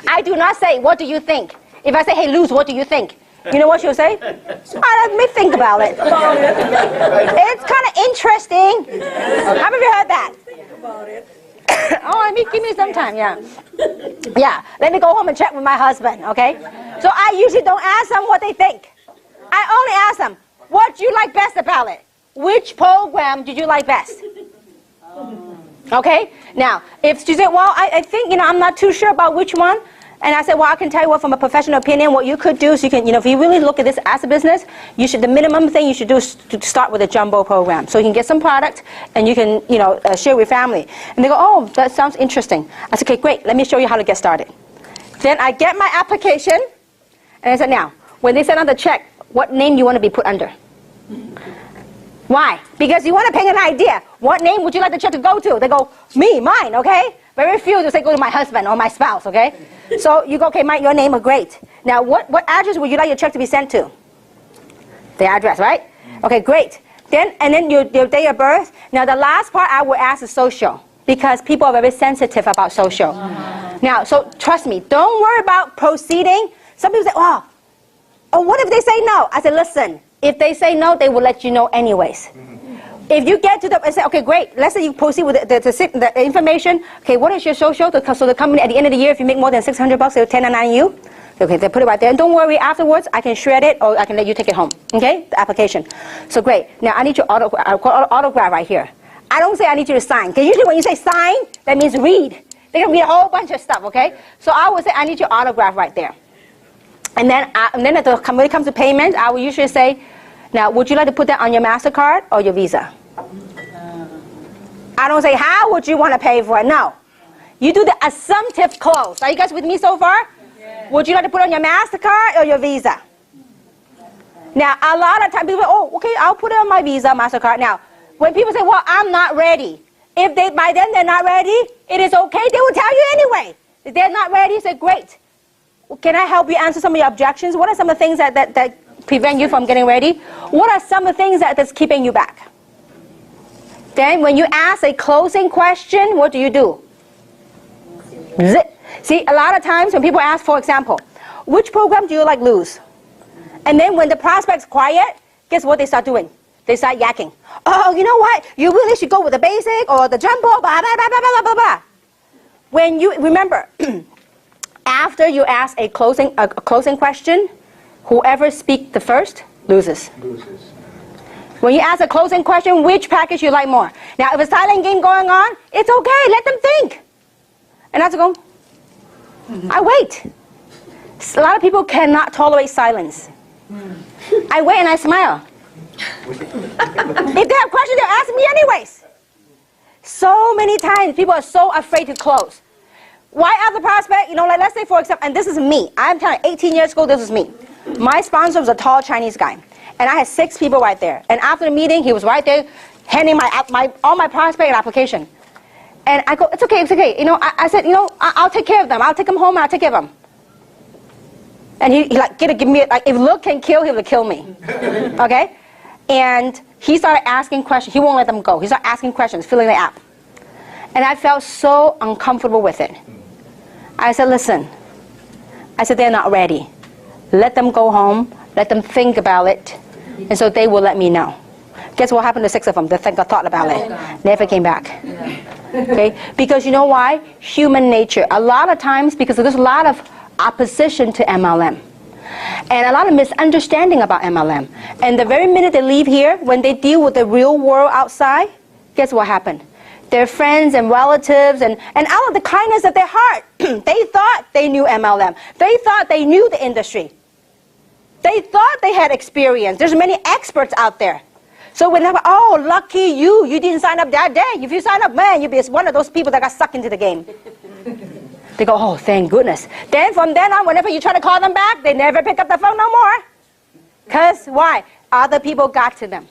I do not say, what do you think? If I say, hey, Luz, what do you think? You know what she'll say? Let me think about it. It's kind of interesting. Have you heard that? Oh, give me some time, yeah. Yeah, let me go home and check with my husband, okay? So I usually don't ask them what they think. I only ask them, what do you like best about it? Which program did you like best? Okay? Now, if she said, well, I think, I'm not too sure about which one. And I said, well, I can tell you what, from a professional opinion, what you could do. So you can, if you really look at this as a business, the minimum thing you should do is to start with a jumbo program. So you can get some product and you can, share with family. And they go, oh, that sounds interesting. I said, okay, great. Let me show you how to get started. Then I get my application. And I said, now, when they send out the check, what name do you want to be put under? Why? Because you want to paint an idea. What name would you like the check to go to? They go, me, mine, okay? Very few will say go to my husband or my spouse, okay? So you go, okay, Mike, your name is great. Now, what address would you like your check to be sent to? The address, right? Okay, great. And then your date of birth. Now, the last part I will ask is social, because people are very sensitive about social. Now, so trust me, don't worry about proceeding. Some people say, oh, what if they say no? I said, listen, if they say no, they will let you know anyways. If you get to and say, okay, great, let's say you proceed with the information. Okay, what is your social? So the company, at the end of the year, if you make more than $600, they'll 1099 you. Okay, they put it right there. And don't worry, afterwards, I can shred it or I can let you take it home. Okay, the application. So great. Now, I need your autograph right here. I don't say I need you to sign. Because usually when you say sign, that means read. They can read a whole bunch of stuff, okay? So I would say I need your autograph right there. And then when it comes to payment, I will usually say, now, would you like to put that on your MasterCard or your Visa? I don't say, how would you want to pay for it? No. You do the assumptive close. Are you guys with me so far? Yeah. Would you like to put it on your MasterCard or your Visa? Now, a lot of times people say, oh, okay, I'll put it on my Visa, MasterCard. Now, when people say, well, I'm not ready. If by then they're not ready, it is okay. They will tell you anyway. If they're not ready, say, great. Well, can I help you answer some of your objections? What are some of the things that prevent you from getting ready? What are some of the things that's keeping you back? Then when you ask a closing question, what do? See, a lot of times when people ask, for example, which program do you like Luz? And then when the prospect's quiet, guess what they start doing? They start yakking. Oh, you know what? You really should go with the basic or the jumbo, blah, blah, blah, blah, blah, blah, blah. When you, remember, after you ask a closing question, whoever speaks the first loses. When you ask a closing question, which package you like more? Now, if a silent game going on, it's okay. Let them think. And I have to go, I wait. A lot of people cannot tolerate silence. I wait and I smile. If they have questions, they'll ask me anyways. So many times, people are so afraid to close. Why ask the prospect? Like let's say, for example, and this is me. I'm telling you, 18 years ago, this is me. My sponsor was a tall Chinese guy. And I had 6 people right there. And after the meeting, he was right there handing all my prospect application. And I go, it's okay. I said, I'll take care of them. I'll take them home and I'll take care of them. And he give me, if look can kill, he will kill me. Okay? And he started asking questions. He won't let them go. He started asking questions, filling the app. And I felt so uncomfortable with it. I said, listen. I said, they're not ready. Let them go home. Let them think about it. And so they will let me know. Guess what happened to 6 of them? They thought about it. Never came back. Okay? Because you know why? Human nature. A lot of times, because there's a lot of opposition to MLM. And a lot of misunderstanding about MLM. And the very minute they leave here, when they deal with the real world outside, guess what happened? Their friends and relatives and out of the kindness of their heart, they thought they knew MLM. They thought they knew the industry. They thought they had experience. There's many experts out there. So when they're like, oh, lucky you didn't sign up that day. If you sign up, man, you'll be one of those people that got sucked into the game. They go, oh, thank goodness. Then from then on, whenever you try to call them back, they never pick up the phone no more. Because why? other people got to them.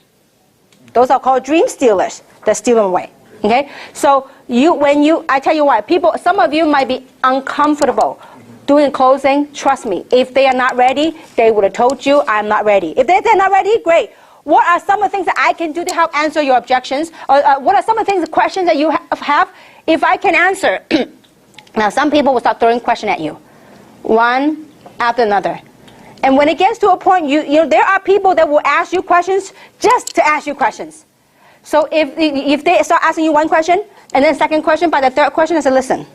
Those are called dream stealers. They're stealing away. Okay? So I tell you what, some of you might be uncomfortable doing closing. Trust me, if they are not ready, they would have told you, I'm not ready. If they're not ready, great. What are some of the things that I can do to help answer your objections? Or what are some of the things, the questions that you have? If I can answer. Now, some people will start throwing questions at you, one after another. And when it gets to a point, there are people that will ask you questions just to ask you questions. So if they start asking you one question, and then second question, by the third question, I say, listen,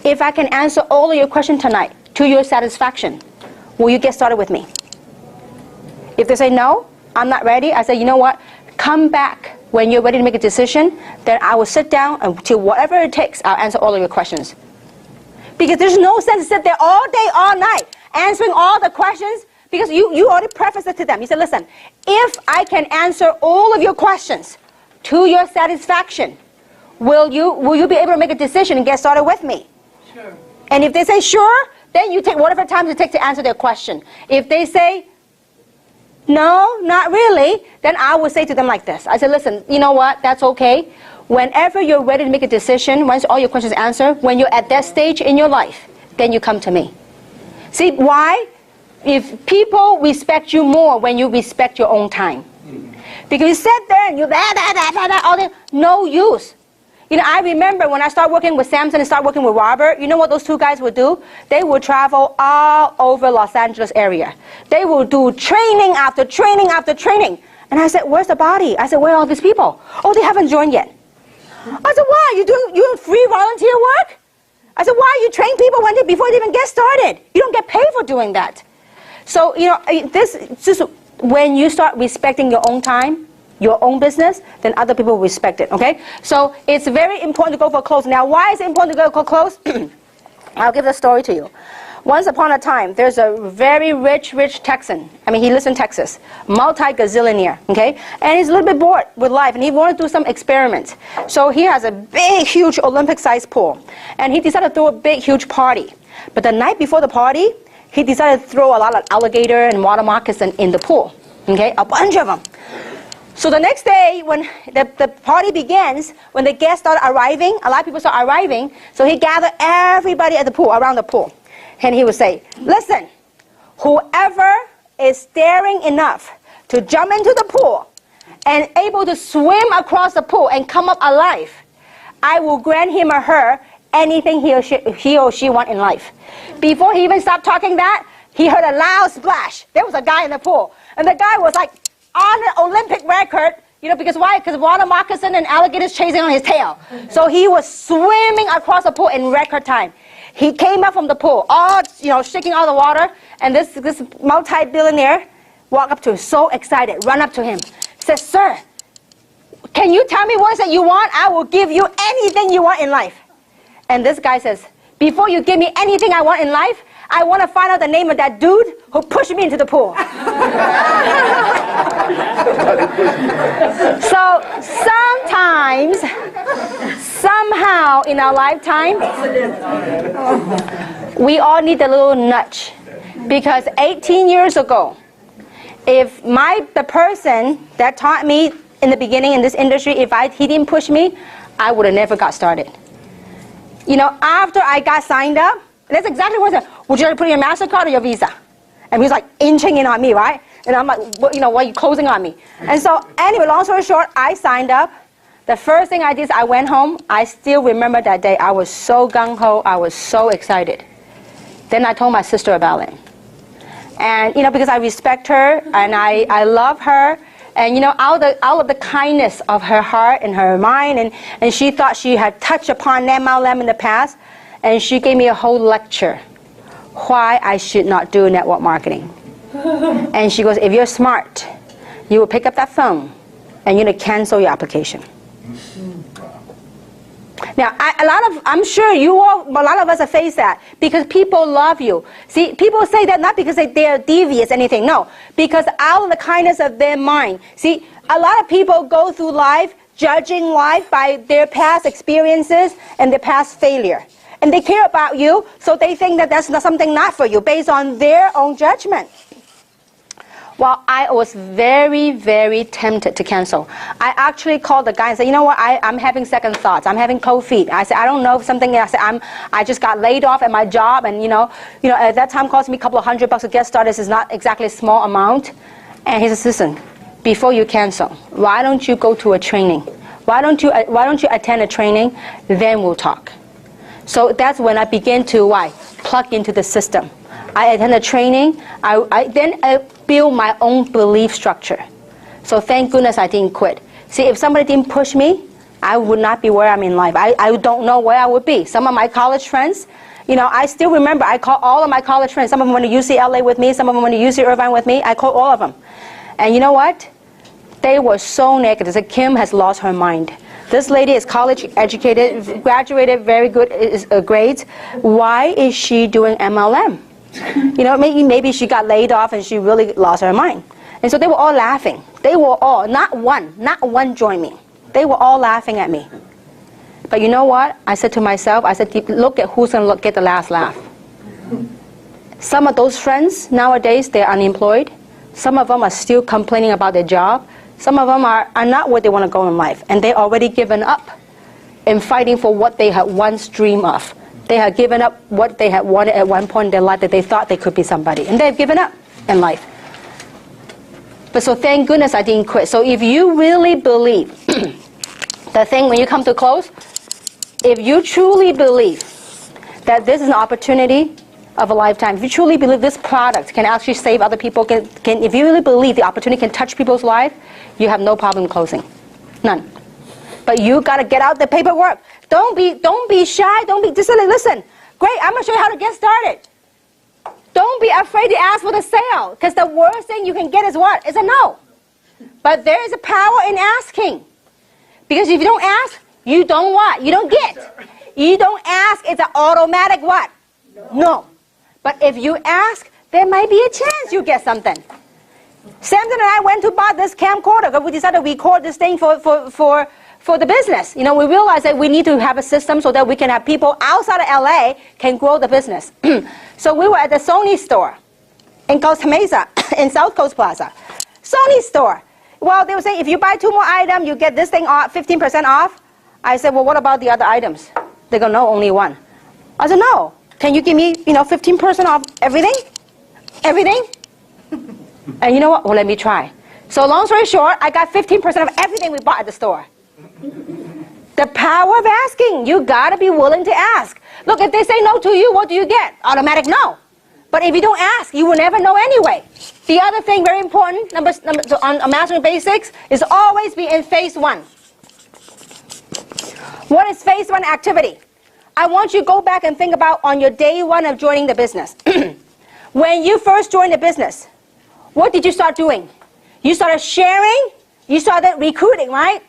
if I can answer all of your questions tonight to your satisfaction, will you get started with me? If they say no, I'm not ready, I say, you know what, come back when you're ready to make a decision, then I will sit down until whatever it takes, I'll answer all of your questions. Because there's no sense to sit there all day, all night, answering all the questions, because you already prefaced it to them. You said, listen, if I can answer all of your questions to your satisfaction, will you be able to make a decision and get started with me? Sure. And if they say sure, then you take whatever time it takes to answer their question. If they say, no, not really, then I will say to them like this. I said, listen, you know what, that's okay. Whenever you're ready to make a decision, once all your questions are answered, when you're at that stage in your life, then you come to me. See, why? If people respect you more when you respect your own time. Because you sit there and you all this, no use. I remember when I started working with Samson and started working with Robert, you know what those two guys would do? They would travel all over Los Angeles area. They would do training after training after training. And I said, where's the body? I said, where are all these people? Oh, they haven't joined yet. I said, why? You doing free volunteer work? I said, why? You train people before they even get started. You don't get paid for doing that. So, this just when you start respecting your own time, your own business, then other people will respect it, okay? So it's very important to go for close. Now, why is it important to go for close? I'll give the story to you. Once upon a time, there's a very rich Texan. He lives in Texas, multi-gazillionaire, okay? And he's a little bit bored with life, and he wanted to do some experiments. So he has a big, huge Olympic-sized pool, and he decided to throw a big, huge party. But the night before the party, he decided to throw a lot of alligator and water moccasin in the pool, okay? A bunch of them. So the next day, when the party begins, when the guests start arriving, a lot of people start arriving, so he gathered everybody at the pool, around the pool. And he would say, listen, whoever is daring enough to jump into the pool and able to swim across the pool and come up alive, I will grant him or her anything he or she want in life. Before he even stopped talking that, he heard a loud splash. There was a guy in the pool. And the guy was like on an Olympic record, because why? Because water moccasin and alligators chasing on his tail. So he was swimming across the pool in record time. He came up from the pool, all shaking all the water, and this multi-billionaire walked up to him, so excited, run up to him, says, sir, can you tell me what that you want? I will give you anything you want in life. And this guy says, before you give me anything I want in life, I want to find out the name of that dude who pushed me into the pool. So sometimes, somehow in our lifetime, we all need a little nudge. Because 18 years ago, if the person that taught me in the beginning in this industry, he didn't push me, I would have never got started. After I got signed up, that's exactly what I said. Would you like to put in your MasterCard or your Visa? And he was like inching in on me, right? And I'm like, why are you closing on me? And so anyway, long story short, I signed up. The first thing I did is I went home. I still remember that day. I was so gung-ho. I was so excited. Then I told my sister about it. And, because I respect her and I love her. And, out of the kindness of her heart and her mind, and she thought she had touched upon them in the past, and she gave me a whole lecture why I should not do network marketing. And she goes, if you're smart, you will pick up that phone and you're going to cancel your application. Now, I'm sure a lot of us have faced that because people love you. See, people say that not because they're devious or anything, no, because out of the kindness of their mind. See, a lot of people go through life judging life by their past experiences and their past failure. And they care about you, so they think that that's something not for you based on their own judgment. Well, I was very, very tempted to cancel. I actually called the guy and said, you know what, I'm having second thoughts. I'm having cold feet. I said, I don't know if something, I said, I just got laid off at my job, and you know, at that time cost me a couple of $100 to get started. This is not exactly a small amount. And he says, listen, before you cancel, why don't you go to a training? Why don't you attend a training? Then we'll talk. So that's when I began to plug into the system. I attended training. I built my own belief structure. So thank goodness I didn't quit. See, if somebody didn't push me, I would not be where I'm in life. I don't know where I would be. Some of my college friends, I still remember, I call all of my college friends. Some of them went to UCLA with me. Some of them went to UC Irvine with me. I called all of them. And you know what? They were so negative. They said, Kim has lost her mind. This lady is college educated, graduated, very good grades. Why is she doing MLM? Maybe she got laid off and she really lost her mind. And so they were all laughing. They were all, not one joined me. They were all laughing at me. But you know what? I said to myself, look at who's going to get the last laugh. Some of those friends nowadays, they're unemployed. Some of them are still complaining about their job. Some of them are not where they want to go in life. And they've already given up in fighting for what they had once dreamed of. They have given up what they had wanted at one point in their life, that they thought they could be somebody. And they've given up in life. But so thank goodness I didn't quit. So if you really believe, the thing when you come to close, if you truly believe that this is an opportunity of a lifetime, if you truly believe this product can actually save other people, if you really believe the opportunity can touch people's lives, you have no problem closing. None. But you got to get out the paperwork. Don't be shy. Just listen. Great, I'm going to show you how to get started. Don't be afraid to ask for the sale, because the worst thing you can get is what? Is a no. But there is a power in asking. Because if you don't ask, you don't what? You don't get. You don't ask, it's an automatic what? No. But if you ask, there might be a chance you get something. Samson and I went to buy this camcorder because we decided to record this thing for the business. We realized that we need to have a system so that we can have people outside of LA can grow the business. So we were at the Sony store in Costa Mesa, in South Coast Plaza. Sony store. Well, they were saying if you buy 2 more items, you get this thing off, 15% off. I said, well, what about the other items? They go, no, only one. I said, no. Can you give me, 15% off everything? Everything? And you know what? Well, let me try. So long story short, I got 15% of everything we bought at the store. The power of asking. You got to be willing to ask. Look, if they say no to you, what do you get? Automatic no. But if you don't ask, you will never know anyway. The other thing, very important, so on Mastering Basics, is always be in phase 1. What is phase 1 activity? I want you to go back and think about on your day 1 of joining the business. When you first joined the business, what did you start doing? You started sharing, you started recruiting, right?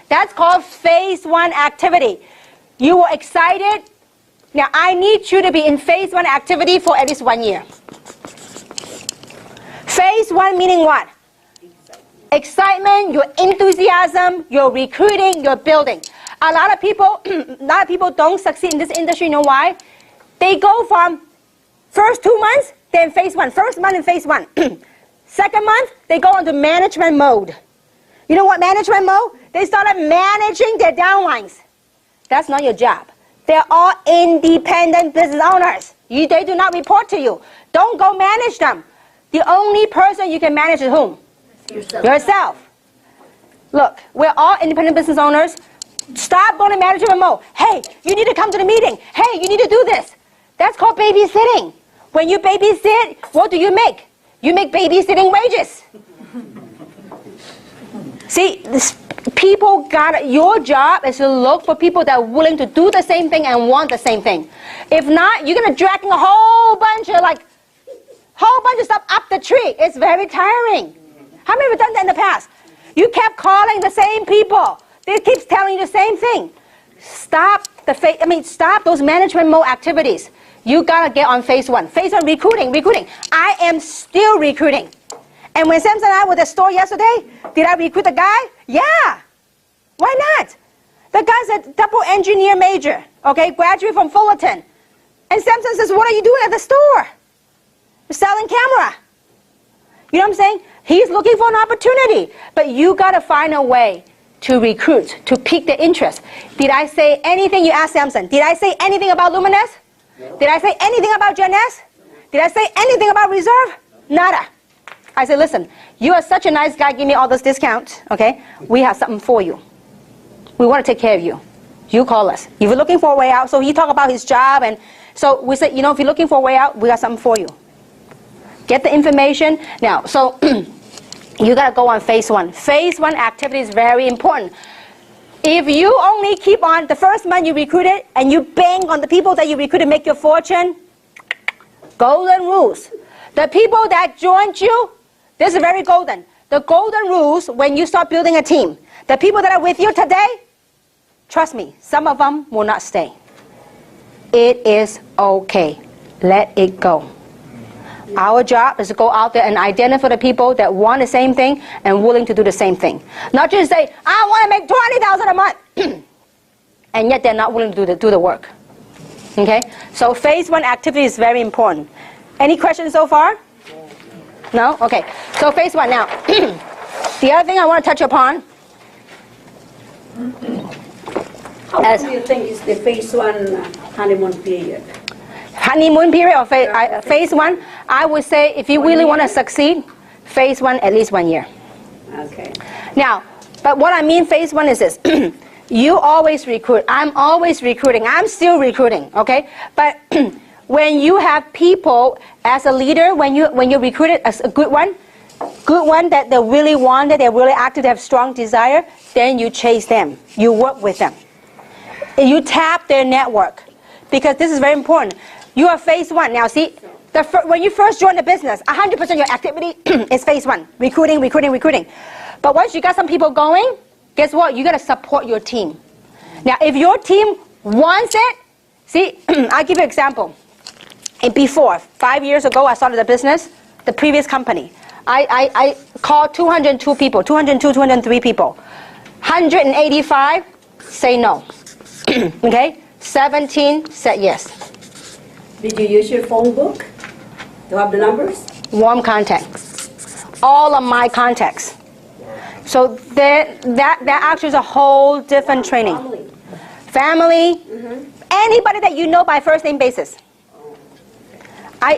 That's called phase 1 activity. You were excited. Now, I need you to be in phase 1 activity for at least 1 year. Phase 1 meaning what? Excitement, your enthusiasm, your recruiting, your building. A lot of people don't succeed in this industry. You know why? They go from first 2 months, then phase 1. First month in phase 1. Second month, they go into management mode. You know what management mode? They started managing their downlines. That's not your job. They're all independent business owners. They do not report to you. Don't go manage them. The only person you can manage is whom? Yourself. Look, we're all independent business owners. Stop going to management mode. Hey, you need to come to the meeting. Hey, you need to do this. That's called babysitting. When you babysit, what do you make? You make babysitting wages. See, your job is to look for people that are willing to do the same thing and want the same thing. If not, you're going to drag a whole bunch of stuff up the tree. It's very tiring. How many of you have done that in the past? You kept calling the same people. They keep telling you the same thing. Stop those management mode activities. You gotta get on phase 1. Phase 1, recruiting. I am still recruiting. And when Samson and I were at the store yesterday, did I recruit the guy? Yeah. Why not? The guy's a double engineer major, okay, graduate from Fullerton. And Samson says, what are you doing at the store? You're selling camera. You know what I'm saying? He's looking for an opportunity. But you got to find a way to recruit, to pique their interest. Did I say anything? You asked Samson. Did I say anything about Luminous? No. Did I say anything about Gen S? Did I say anything about Reserve? Nada. I said, listen, you are such a nice guy, give me all those discounts, okay? We have something for you. We want to take care of you. You call us. If you're looking for a way out, so he talked about his job, and so we said, you know, if you're looking for a way out, we got something for you. Get the information. Now, so you got to go on phase one. Phase one activity is very important. If you only keep on, the first month you recruited, and you bang on the people that you recruited make your fortune, golden rules. The people that joined you, this is very golden. The golden rules when you start building a team. The people that are with you today, trust me, some of them will not stay. It is okay. Let it go. Our job is to go out there and identify the people that want the same thing and willing to do the same thing. Not just say, I want to make $20,000 a month, and yet they're not willing to do the work. Okay? So phase one activity is very important. Any questions so far? No? Okay. So phase one. Now, the other thing I want to touch upon. How long do you think is the phase one honeymoon period? Honeymoon period or phase one? I would say if you really want to succeed, phase one at least 1 year. Okay. Now, but what I mean phase one is this. You always recruit. I'm always recruiting. I'm still recruiting. Okay? But when you have people as a leader, when you recruit it as a good one that they really want, that they're really active, they have strong desire, then you chase them. You work with them. You tap their network. Because this is very important. You are phase one. Now see, when you first join the business, 100% of your activity is phase one. Recruiting, recruiting, recruiting. But once you got some people going, guess what? You got to support your team. Now if your team wants it, see, I'll give you an example. And before, 5 years ago, I started a business, the previous company. I called 202 people, 202, 203 people. 185 say no. Okay? 17 said yes. Did you use your phone book to have the numbers? Warm contacts. All of my contacts. So that actually is a whole different training. Family. Anybody that you know by first name basis.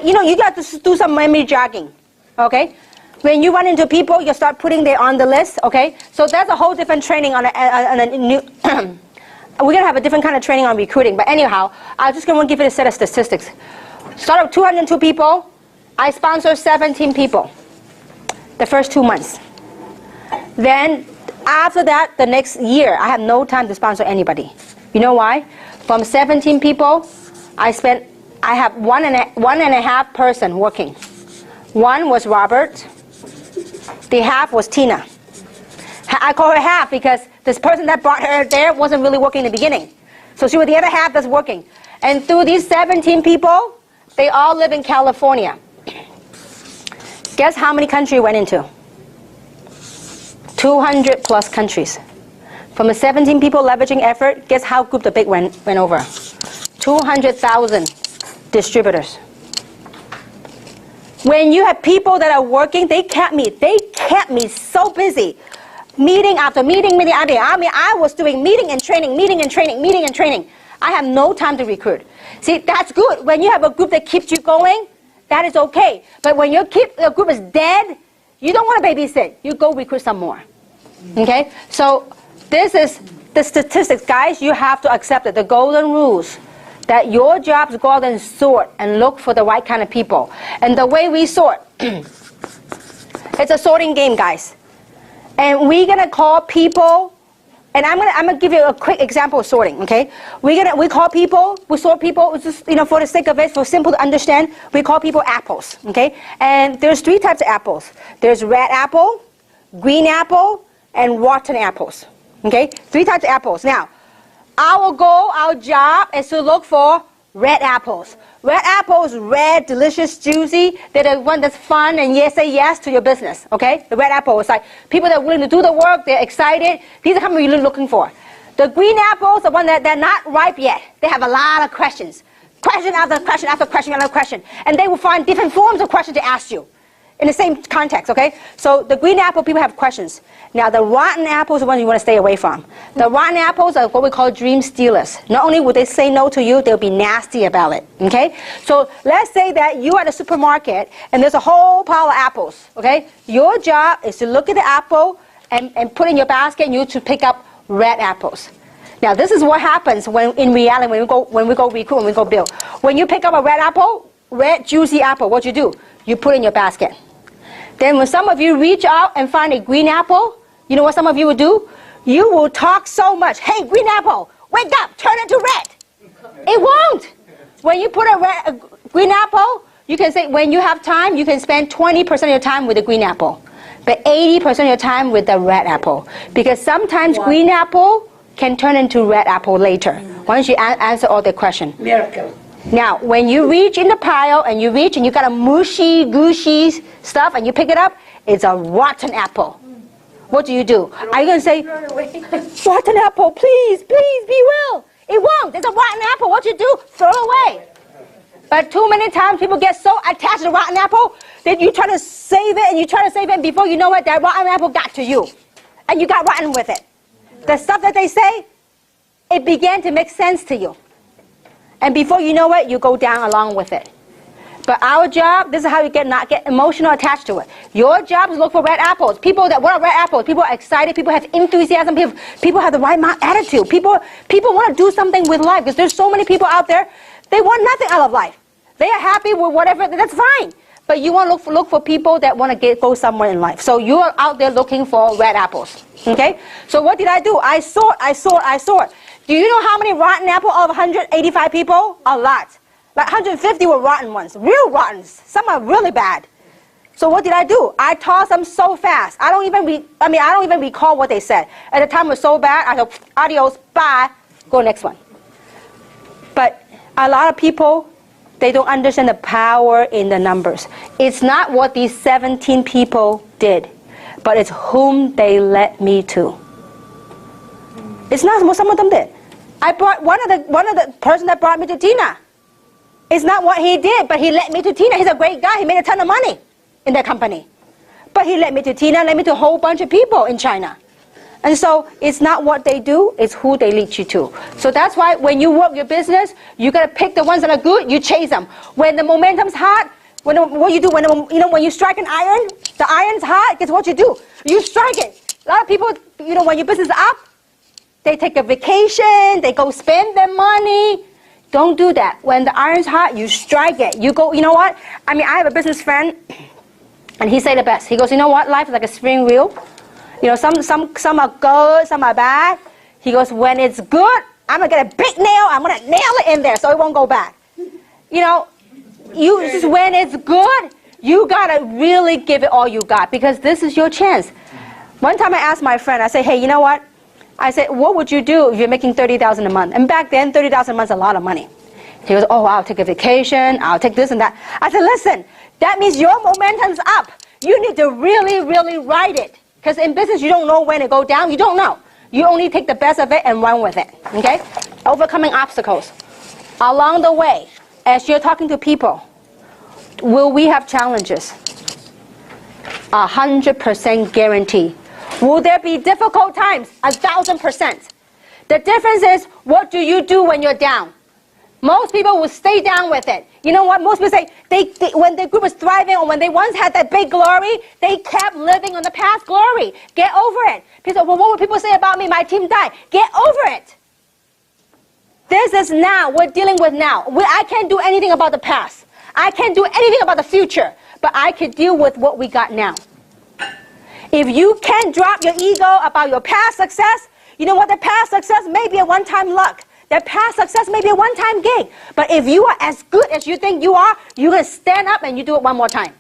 You got to do some memory jogging. Okay? When you run into people, you start putting them on the list. Okay? So that's a whole different training on a new... We're going to have a different kind of training on recruiting. But anyhow, I'm just going to give you a set of statistics. Start with 202 people. I sponsor 17 people the first 2 months. Then after that, the next year, I have no time to sponsor anybody. You know why? From 17 people, I have one and a half person working. One was Robert. The half was Tina. I call her half because this person that brought her there wasn't really working in the beginning. So she was the other half that's working. And through these 17 people, they all live in California. Guess how many countries went into? 200 plus countries. From the 17 people leveraging effort, guess how group the big went over? 200,000 distributors. When you have people that are working, they kept me so busy. Meeting after meeting, I was doing meeting and training. I have no time to recruit. See, that's good. When you have a group that keeps you going, that is okay. But when your group is dead, you don't want to babysit. You go recruit some more. Okay? So this is the statistics. Guys, you have to accept it. The golden rules. That your job is to go out and sort and look for the right kind of people. And the way we sort, it's a sorting game, guys. And we're gonna call people, and I'm gonna give you a quick example of sorting, okay? We call people, we sort people, just, for the sake of it, for simple to understand, we call people apples, okay? And there's 3 types of apples. There's red apple, green apple, and rotten apples, okay? 3 types of apples. Now, our goal, our job is to look for red apples. Red apples, red, delicious, juicy. They're the one that's fun and say yes to your business, okay? The red apple is like people that are willing to do the work, they're excited. These are what we're really looking for. The green apples, the one that they're not ripe yet. They have a lot of questions. Question after question after question after question. And they will find different forms of questions to ask you. in the same context, okay? So the green apple, people have questions. Now the rotten apples are the ones you want to stay away from. The rotten apples are what we call dream stealers. Not only would they say no to you, they'll be nasty about it, okay? So let's say that you're at a supermarket and there's a whole pile of apples, okay? Your job is to look at the apple and put in your basket and you to pick up red apples. Now this is what happens when in reality when we go recruit, when we go build. When you pick up a red apple, red juicy apple, what you do? You put it in your basket. Then when some of you reach out and find a green apple, you know what some of you will do? You will talk so much. Hey, green apple, wake up, turn into red. It won't. When you put a green apple, you can say when you have time, you can spend 20% of your time with the green apple, but 80% of your time with the red apple. Because sometimes green apple can turn into red apple later, once you answer all the questions. Miracle. Now, when you reach in the pile and you reach and you got a mushy, gushy stuff and you pick it up, it's a rotten apple. What do? Are you going to say, rotten apple, please, please, be well? It won't. It's a rotten apple. What you do? Throw it away. But too many times people get so attached to the rotten apple that you try to save it and you try to save it, and before you know it, that rotten apple got to you. And you got rotten with it. The stuff that they say, it began to make sense to you. And before you know it, you go down along with it. But our job, this is how you not get emotional attached to it. Your job is to look for red apples. People that want red apples, people are excited, people have enthusiasm, people have the right attitude. People want to do something with life, because there's so many people out there, they want nothing out of life. They are happy with whatever, that's fine. But you want to look for people that want to go somewhere in life. So you're out there looking for red apples. Okay? So what did I do? I sort. Do you know how many rotten apples out of 185 people? A lot. Like 150 were rotten ones, real rotten. Some are really bad. So what did I do? I tossed them so fast. I don't even recall what they said. At the time it was so bad, I said, adios, bye, go next one. But a lot of people, they don't understand the power in the numbers. It's not what these 17 people did, but it's whom they led me to. It's not what some of them did. I brought one of the person that brought me to Tina. It's not what he did, but he led me to Tina. He's a great guy. He made a ton of money in that company. But he led me to Tina, led me to a whole bunch of people in China. And so it's not what they do, it's who they lead you to. So that's why when you work your business, you got to pick the ones that are good, you chase them. When the momentum's hot, what you do, when you strike an iron, the iron's hot, guess what you do? You strike it. A lot of people, when your business is up, they take a vacation, they go spend their money. Don't do that. When the iron's hot, you strike it. You go, you know what? I have a business friend, and he said the best. He goes, you know what? Life is like a spring wheel. Some are good, some are bad. He goes, when it's good, I'm going to get a big nail. I'm going to nail it in there so it won't go back. When it's good, you got to really give it all you got, because this is your chance. One time I asked my friend, I said, hey, you know what? I said, what would you do if you're making $30,000 a month? And back then, $30,000 a month is a lot of money. He goes, oh, I'll take a vacation. I'll take this and that. I said, listen, that means your momentum's up. You need to really, really ride it. Because in business, you don't know when to go down. You don't know. You only take the best of it and run with it. Okay? Overcoming obstacles. Along the way, as you're talking to people, will we have challenges? 100% guarantee. Will there be difficult times? 1,000%. The difference is, what do you do when you're down? Most people will stay down with it. You know what? Most people say, when the group was thriving, or when they once had that big glory, they kept living on the past glory. Get over it. People say, well, what would people say about me? My team died. Get over it. This is now. We're dealing with now. I can't do anything about the past. I can't do anything about the future. But I can deal with what we got now. If you can't drop your ego about your past success, you know what? The past success may be a one-time luck. That past success may be a one-time gig. But if you are as good as you think you are, you're going to stand up and you do it one more time.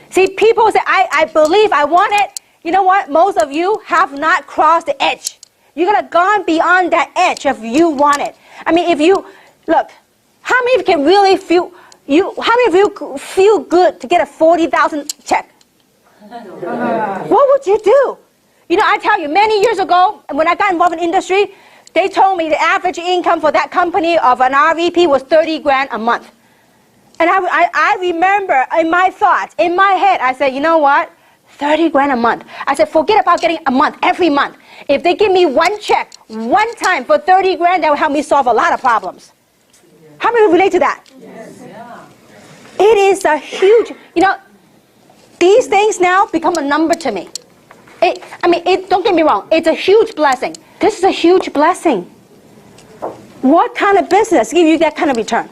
See, people say, I believe, I want it. You know what? Most of you have not crossed the edge. You're going to gone beyond that edge if you want it. If you, look, how many of you can really feel, how many of you feel good to get a 40,000 check? What would you do? I tell you, many years ago, when I got involved in industry, they told me the average income for that company of an RVP was 30 grand a month. And I remember in my thoughts, in my head, I said, you know what? 30 grand a month. I said, forget about getting a month, every month. If they give me one check, one time for 30 grand, that will help me solve a lot of problems. How many relate to that? Yes. Yeah. It is a huge, these things now become a number to me. Don't get me wrong, it's a huge blessing. This is a huge blessing. What kind of business gives you that kind of return?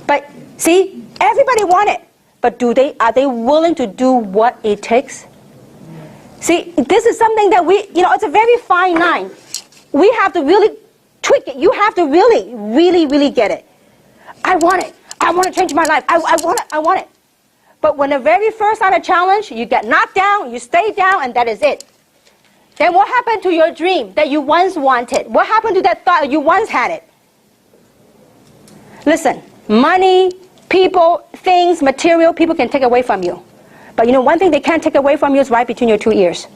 But see, everybody want it. But are they willing to do what it takes? See, this is something that it's a very fine line. We have to really tweak it. You have to really, really, really get it. I want it. I want to change my life. I want it. I want it. But when the very first time of challenge, you get knocked down, you stay down, and that is it. Then what happened to your dream that you once wanted? What happened to that thought that you once had it? Listen, money, people, things, material, people can take away from you. But one thing they can't take away from you is right between your two ears.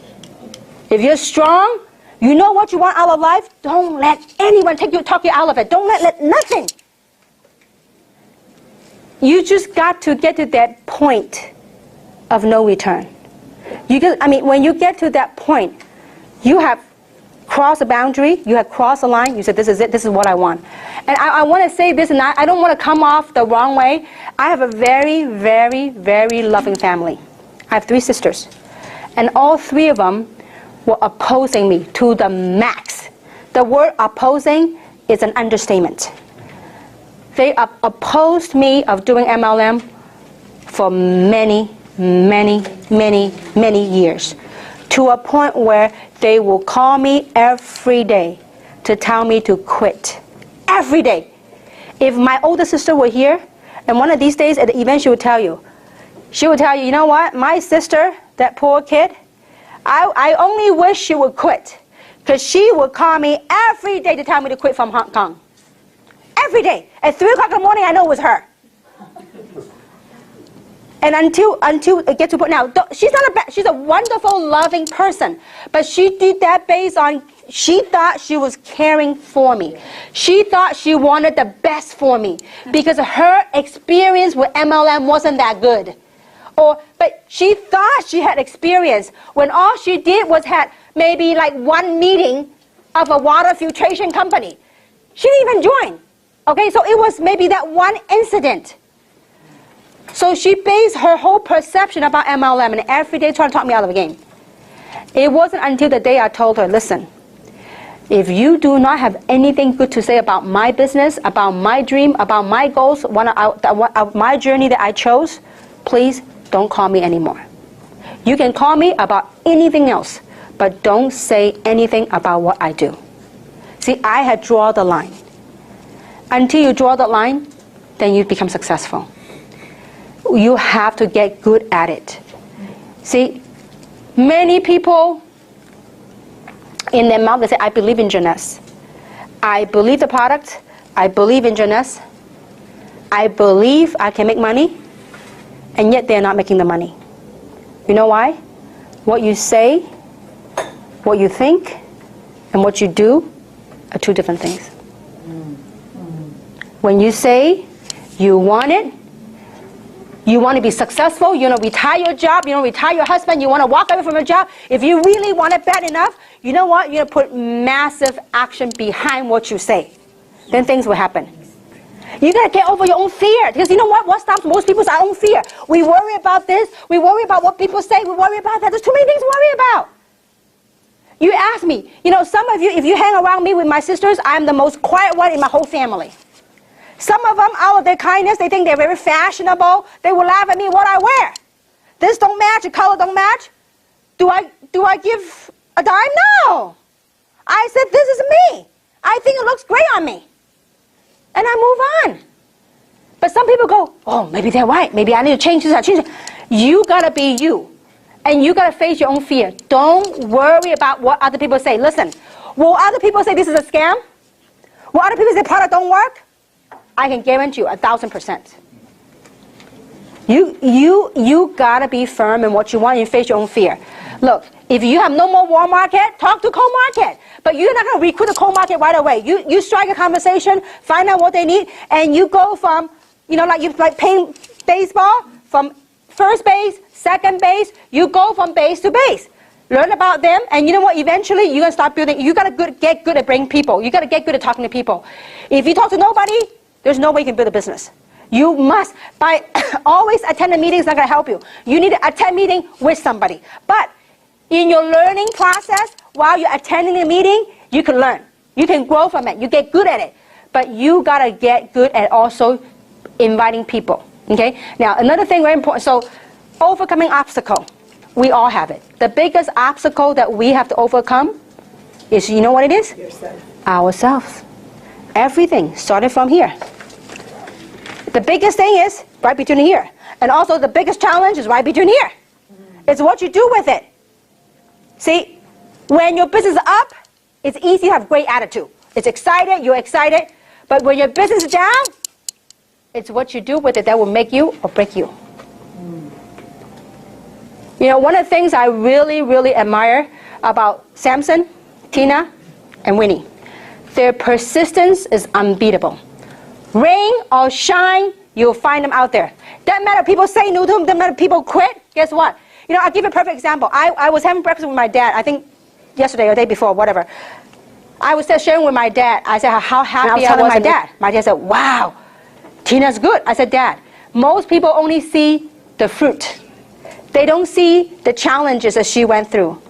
If you're strong, you know what you want out of life, don't let anyone talk you out of it. Don't let nothing. You just got to get to that point of no return. When you get to that point, you have crossed a boundary, you have crossed a line, you said, this is it, this is what I want. And I want to say this, and I don't want to come off the wrong way. I have a very, very, very loving family. I have 3 sisters. And all 3 of them were opposing me to the max. The word opposing is an understatement. They opposed me of doing MLM for many, many, many, many years. To a point where they will call me every day to tell me to quit. Every day. If my older sister were here, and one of these days at the event she would tell you, you know what, my sister, that poor kid, I only wish she would quit. Because she would call me every day to tell me to quit from Hong Kong. Every day. At 3 o'clock in the morning, I know it was her. And until it gets to point now, she's a wonderful, loving person. But she did that based on, she thought she was caring for me. She thought she wanted the best for me. Because her experience with MLM wasn't that good. But she thought she had experience when all she did was had maybe like 1 meeting of a water filtration company. She didn't even join. Okay, so it was maybe that 1 incident. So she based her whole perception about MLM and every day trying to talk me out of the game. It wasn't until the day I told her, listen, if you do not have anything good to say about my business, about my dream, about my goals, my journey that I chose, please don't call me anymore. You can call me about anything else, but don't say anything about what I do. See, I had drawn the line. Until you draw the line, then you become successful. You have to get good at it. See, many people in their mouth, they say, I believe in Jeunesse. I believe the product. I believe in Jeunesse. I believe I can make money. And yet they're not making the money. You know why? What you say, what you think, and what you do are 2 different things. When you say you want it, you want to be successful, you want to retire your job, you want to retire your husband, you want to walk away from your job, if you really want it bad enough, you know what? You're going to put massive action behind what you say. Then things will happen. You got to get over your own fear. Because you know what? What stops most people is our own fear. We worry about this. We worry about what people say. We worry about that. There's too many things to worry about. You ask me, some of you, if you hang around me with my sisters, I'm the most quiet one in my whole family. Some of them, out of their kindness, they think they're very fashionable. They will laugh at me what I wear. This don't match, the color don't match. Do I give a dime? No. I said, this is me. I think it looks great on me. And I move on. But some people go, oh, maybe they're right. Maybe I need to change this. I change it. You got to be you. And you got to face your own fear. Don't worry about what other people say. Listen, will other people say this is a scam? Will other people say product don't work? I can guarantee you 1,000%. You gotta be firm in what you want and face your own fear. Look, if you have no more warm market, talk to cold market. But you're not gonna recruit the cold market right away. You strike a conversation, find out what they need, and you go from, like playing baseball, from first base, second base, you go from base to base. Learn about them, and you know what? Eventually, you're gonna start building. You gotta get good at bringing people. You gotta get good at talking to people. If you talk to nobody, there's no way you can build a business. You must, by always attend a meeting is not gonna help you. You need to attend a meeting with somebody. But in your learning process, while you're attending the meeting, you can learn. You can grow from it. You get good at it. But you gotta get good at also inviting people. Okay. Now another thing very important. So, overcoming obstacle. We all have it. The biggest obstacle that we have to overcome is, you know what it is? Yourself. Ourselves. Everything started from here. The biggest thing is right between here. And also the biggest challenge is right between here. It's what you do with it. See, when your business is up, it's easy to have great attitude. It's excited, you're excited. But when your business is down, it's what you do with it that will make you or break you. You know, one of the things I really, really admire about Samson, Tina, and Winnie, their persistence is unbeatable. Rain or shine, you'll find them out there. Doesn't matter if people say no to them, doesn't matter if people quit, guess what? I'll give you a perfect example. I was having breakfast with my dad, I think yesterday or the day before, whatever. I was sharing with my dad. I said how happy I was with my dad. My dad said, wow, Tina's good. I said, Dad, most people only see the fruit. They don't see the challenges that she went through.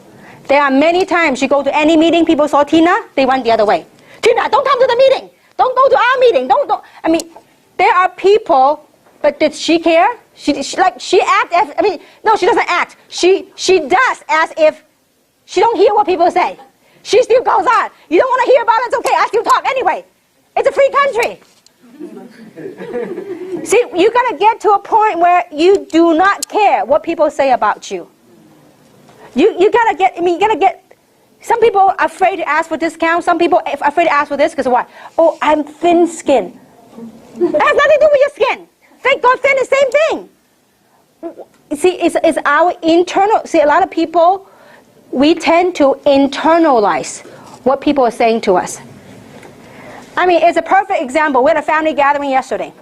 There are many times you go to any meeting, people saw Tina, they went the other way. Tina, don't come to the meeting. Don't go to our meeting. Don't. I mean, there are people, but did she care? She act as, no, she doesn't act. She does as if she don't hear what people say. She still goes on. You don't want to hear about it, it's okay. I still talk anyway. It's a free country. See, you got to get to a point where you do not care what people say about you. You got to get, you got to get, some people are afraid to ask for discounts. Some people are afraid to ask for this because what? Oh, I'm thin-skinned. That has nothing to do with your skin. Thank God, thin is the same thing. See, it's our internal, see, a lot of people, we tend to internalize what people are saying to us. It's a perfect example. We had a family gathering yesterday.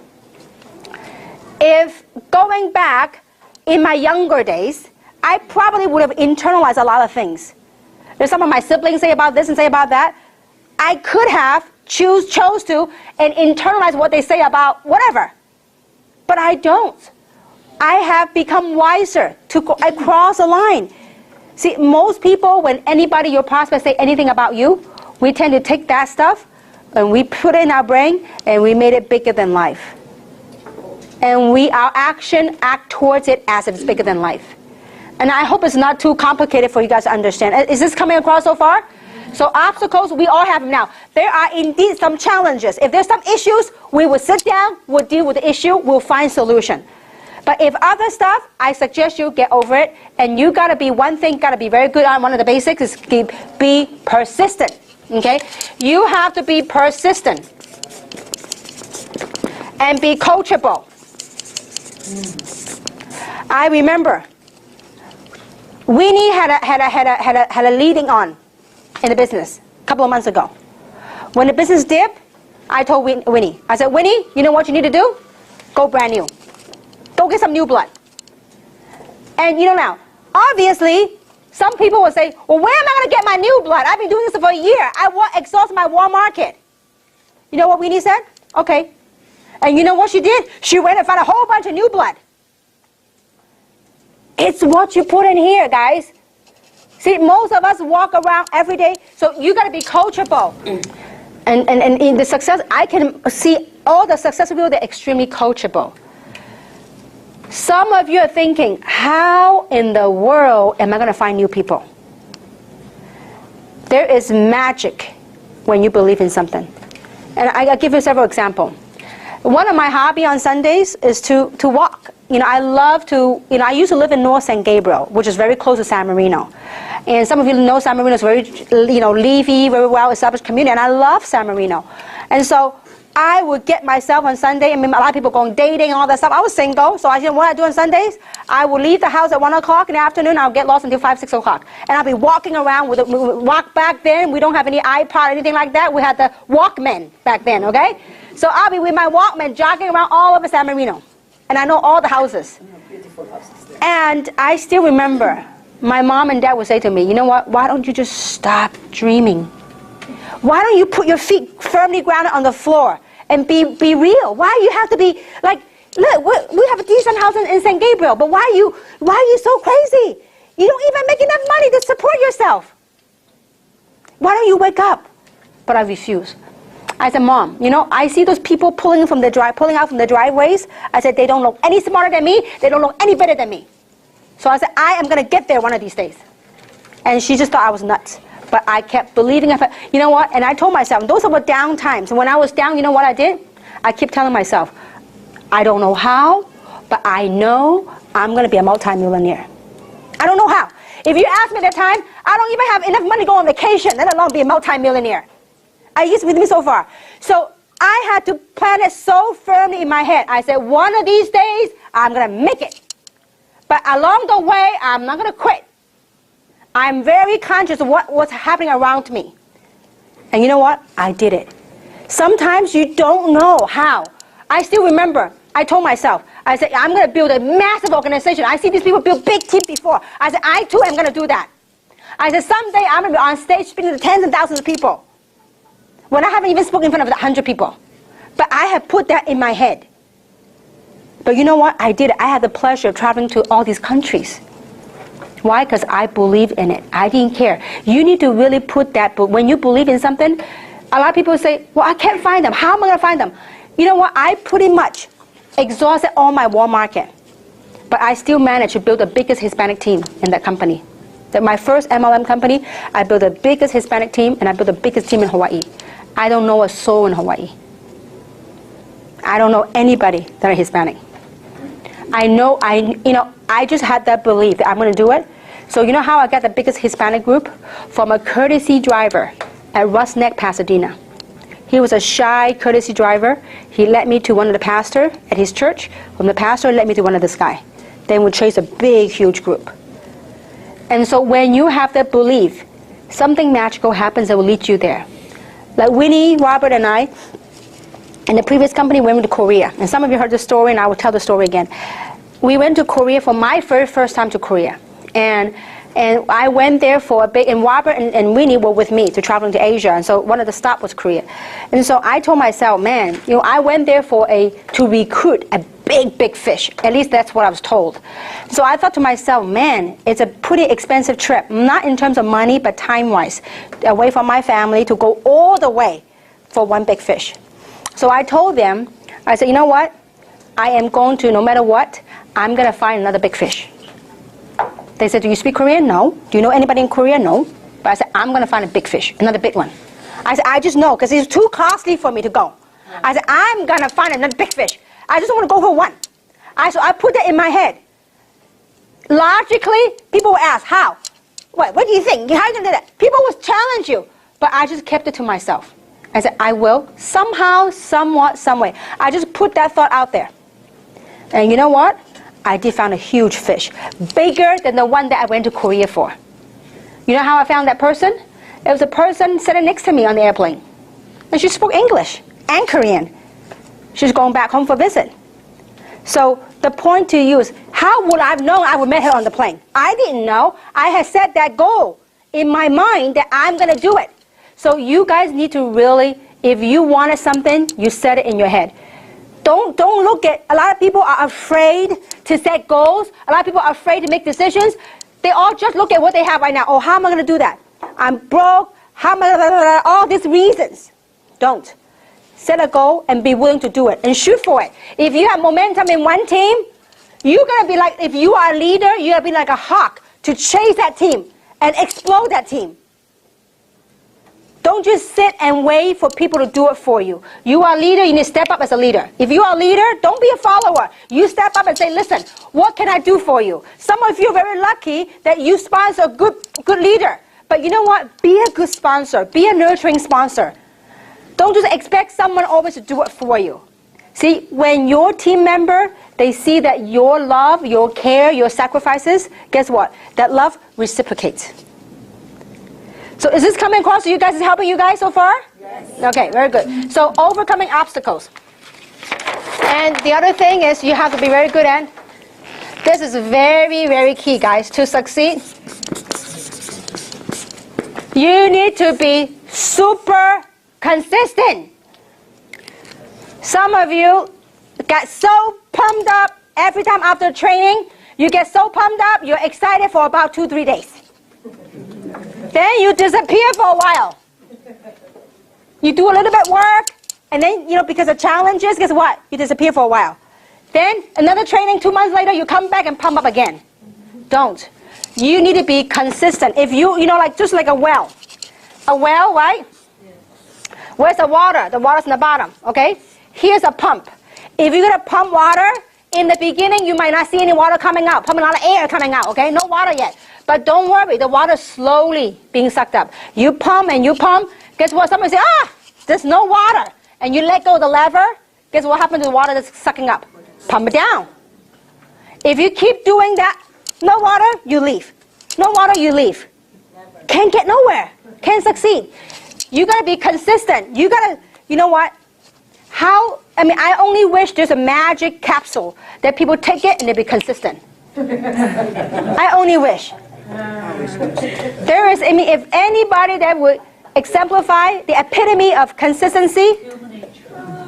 If going back in my younger days, I probably would have internalized a lot of things. If some of my siblings say about this and say about that, I could have chose to and internalize what they say about whatever. But I don't. I have become wiser. I cross a line. See, most people, when anybody, your prospect, say anything about you, we tend to take that stuff and we put it in our brain and we made it bigger than life. And our action act towards it as if it's bigger than life. And I hope it's not too complicated for you guys to understand. Is this coming across so far? So obstacles, we all have them now. There are indeed some challenges. If there's some issues, we will sit down, we'll deal with the issue, we'll find solution. But if other stuff, I suggest you get over it. And you got to be one thing, got to be very good on. One of the basics is be persistent. Okay? You have to be persistent. And be coachable. I remember Winnie had a leading on in the business a couple of months ago. When the business dipped, I told Winnie, I said, Winnie, you know what you need to do? Go brand new. Go get some new blood. And now, obviously, some people will say, well, where am I going to get my new blood? I've been doing this for a year. I exhaust my warm market. You know what Winnie said? Okay. And you know what she did? She went and found a whole bunch of new blood. It's what you put in here, guys. See, most of us walk around every day, so you got to be coachable. And in the success, I can see all the successful people, they're extremely coachable. Some of you are thinking, how in the world am I going to find new people? There is magic when you believe in something. And I'll give you several examples. One of my hobbies on Sundays is to walk. I love to, I used to live in North San Gabriel, which is very close to San Marino. And some of you know San Marino is very, leafy, very well-established community, and I love San Marino. And so I would get myself on Sunday, I mean, a lot of people going dating and all that stuff. I was single, so I said, what I do on Sundays, I would leave the house at 1 o'clock in the afternoon. I'll get lost until 5, 6 o'clock. And I'll be walking around with walk back then. We don't have any iPod or anything like that. We had the Walkman back then, okay? So I'll be with my Walkman jogging around all over San Marino. And I know all the houses. Beautiful houses there. And I still remember my mom and dad would say to me, you know what, why don't you just stop dreaming? Why don't you put your feet firmly grounded on the floor and be real? Why you have to be like, look, we have a decent house in St. Gabriel, but why are you so crazy? You don't even make enough money to support yourself. Why don't you wake up? But I refuse. I said, Mom, you know, I see those people pulling out from the driveways. I said, they don't look any smarter than me. They don't look any better than me. So I said, I am going to get there one of these days. And she just thought I was nuts. But I kept believing. You know what? And I told myself, those were down times. And when I was down, you know what I did? I kept telling myself, I don't know how, but I know I'm going to be a multimillionaire. I don't know how. If you ask me at that time, I don't even have enough money to go on vacation, let alone be a multimillionaire. Are you with me so far? So I had to plan it so firmly in my head. I said, one of these days, I'm going to make it. But along the way, I'm not going to quit. I'm very conscious of what's happening around me. And you know what? I did it. Sometimes you don't know how. I still remember, I told myself, I said, I'm going to build a massive organization. I see these people build big teams before. I said, I too am going to do that. I said, someday I'm going to be on stage speaking to tens and thousands of people. When I haven't even spoken in front of 100 people. But I have put that in my head. But you know what? I did it. I had the pleasure of traveling to all these countries. Why? Because I believe in it. I didn't care. You need to really put that, but when you believe in something, a lot of people say, well, I can't find them. How am I going to find them? You know what? I pretty much exhausted all my war market. But I still managed to build the biggest Hispanic team in that company. My first MLM company, I built the biggest Hispanic team, and I built the biggest team in Hawaii. I don't know a soul in Hawaii. I don't know anybody that are Hispanic. I just had that belief that I'm going to do it. So you know how I got the biggest Hispanic group? From a courtesy driver at Russ Neck, Pasadena. He was a shy courtesy driver. He led me to one of the pastor at his church. From the pastor, led me to one of this guy. Then we chased a big, huge group. And so when you have that belief, something magical happens that will lead you there. Like Winnie, Robert, and I, in the previous company, we went to Korea. And some of you heard the story, and I will tell the story again. We went to Korea for my first time to Korea. And I went there for a big, and Robert and Winnie were with me to traveling to Asia, and so one of the stops was Korea. And so I told myself, man, you know, I went there to recruit a big fish. At least that's what I was told. So I thought to myself, man, it's a pretty expensive trip, not in terms of money, but time-wise, away from my family to go all the way for one big fish. So I told them, I said, you know what? I am going to, no matter what, I'm going to find another big fish. They said, do you speak Korean? No. Do you know anybody in Korea? No. But I said, I'm going to find a big fish, another big one. I said, I just know, because it's too costly for me to go. I said, I'm going to find another big fish. I just want to go for one. So I put that in my head. Logically, people will ask, how? What do you think? How are you going to do that? People will challenge you. But I just kept it to myself. I said, I will, somehow, somewhat, some way. I just put that thought out there. And you know what? I did find a huge fish, bigger than the one that I went to Korea for. You know how I found that person? It was a person sitting next to me on the airplane. And she spoke English and Korean. She's going back home for a visit. So the point to you is, how would I have known I would meet her on the plane? I didn't know. I had set that goal in my mind that I'm going to do it. So you guys need to really, if you wanted something, you set it in your head. Don't look at, a lot of people are afraid to set goals. A lot of people are afraid to make decisions. They all just look at what they have right now. Oh, how am I going to do that? I'm broke. How am I going to, all these reasons. Don't. Set a goal and be willing to do it and shoot for it. If you have momentum in one team, you're going to be like, if you are a leader, you're going to be like a hawk to chase that team and explode that team. Don't just sit and wait for people to do it for you. You are a leader, you need to step up as a leader. If you are a leader, don't be a follower. You step up and say, listen, what can I do for you? Some of you are very lucky that you sponsor a good leader. But you know what? Be a good sponsor. Be a nurturing sponsor. Don't just expect someone always to do it for you. See, when your team member, they see that your love, your care, your sacrifices, guess what? That love reciprocates. So is this coming across to you guys? Is it helping you guys so far? Yes. Okay, very good. So overcoming obstacles. And the other thing is you have to be very good at, this is very, very key, guys, to succeed. You need to be super consistent. Some of you get so pumped up every time after training. You get so pumped up, you're excited for about 2-3 days. Then you disappear for a while. You do a little bit work, and then, because of challenges, guess what? You disappear for a while. Then another training 2 months later, you come back and pump up again. Don't. You need to be consistent. If just like a well. A well, right? Where's the water? The water's in the bottom, okay? Here's a pump. If you're going to pump water, in the beginning, you might not see any water coming out, pumping a lot of air coming out, okay? No water yet. But don't worry, the water's slowly being sucked up. You pump and you pump, guess what? Somebody say, there's no water. And you let go of the lever, guess what happens to the water that's sucking up? Pump it down. If you keep doing that, no water, you leave. No water, you leave. Can't get nowhere. Can't succeed. You got to be consistent. You got to, you know what? I only wish there's a magic capsule that people take it and they be consistent. I only wish. There is, if anybody that would exemplify the epitome of consistency,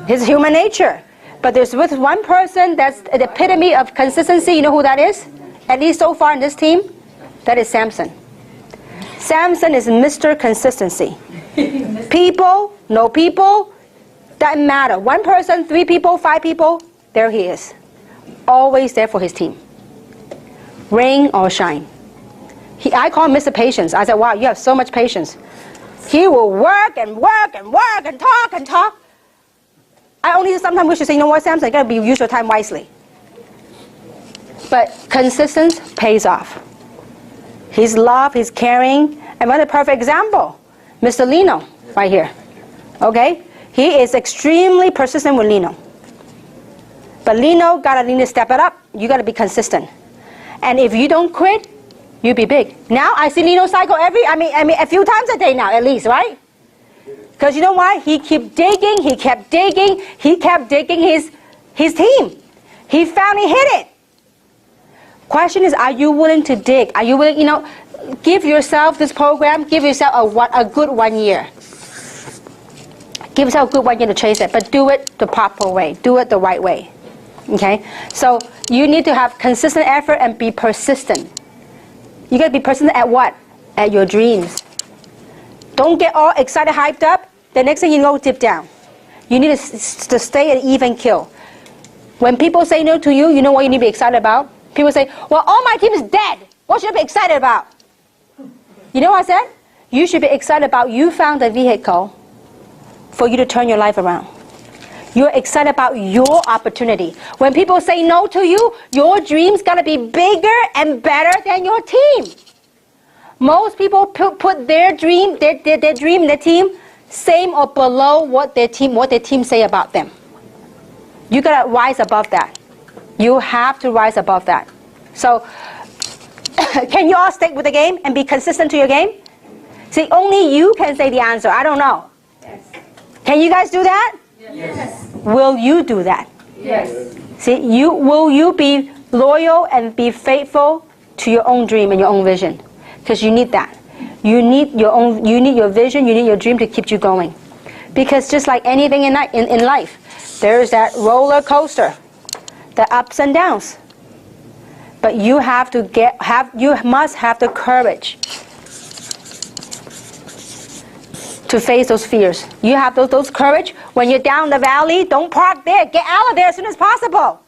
it's human nature. But there's with one person that's the epitome of consistency. You know who that is? At least so far in this team, that is Samson. Samson is Mr. Consistency. People, no people, doesn't matter. One person, 3 people, 5 people, there he is. Always there for his team. Rain or shine. I call him Mr. Patience. I said, wow, you have so much patience. He will work and work and work and talk and talk. I only sometimes wish to say, you know what, Samson, you got to use your time wisely. But consistency pays off. His love, his caring, and what a perfect example. Mr. Lino, right here. Okay? He is extremely persistent with Lino. But Lino gotta need to step it up. You gotta be consistent. And if you don't quit, you'll be big. Now I see Lino cycle a few times a day now, at least, right? Because you know why? He kept digging, he kept digging his team. He finally hit it. Question is, are you willing to dig? Are you willing, give yourself this program, give yourself a good 1 year. Give yourself a good 1 year to chase it, but do it the proper way. Do it the right way. Okay? So you need to have consistent effort and be persistent. You got to be persistent at what? At your dreams. Don't get all excited, hyped up. The next thing you know, dip down. You need to stay at even kill. When people say no to you, you know what you need to be excited about? People say, well, all my team is dead. What should I be excited about? You know what I said? You should be excited about you found a vehicle for you to turn your life around. You're excited about your opportunity. When people say no to you, your dreams got to be bigger and better than your team. Most people put their dream, their dream in their team, same or below what their team say about them. You got to rise above that. You have to rise above that. So, can you all stick with the game and be consistent to your game? See, only you can say the answer. I don't know. Yes. Can you guys do that? Yes. Will you do that? Yes. See, will you be loyal and be faithful to your own dream and your own vision? Because you need that. You need your vision, you need your dream to keep you going. Because just like anything in life, there's that roller coaster, the ups and downs. But you must have the courage to face those fears. You have those courage. When you're down the valley, don't park there. Get out of there as soon as possible.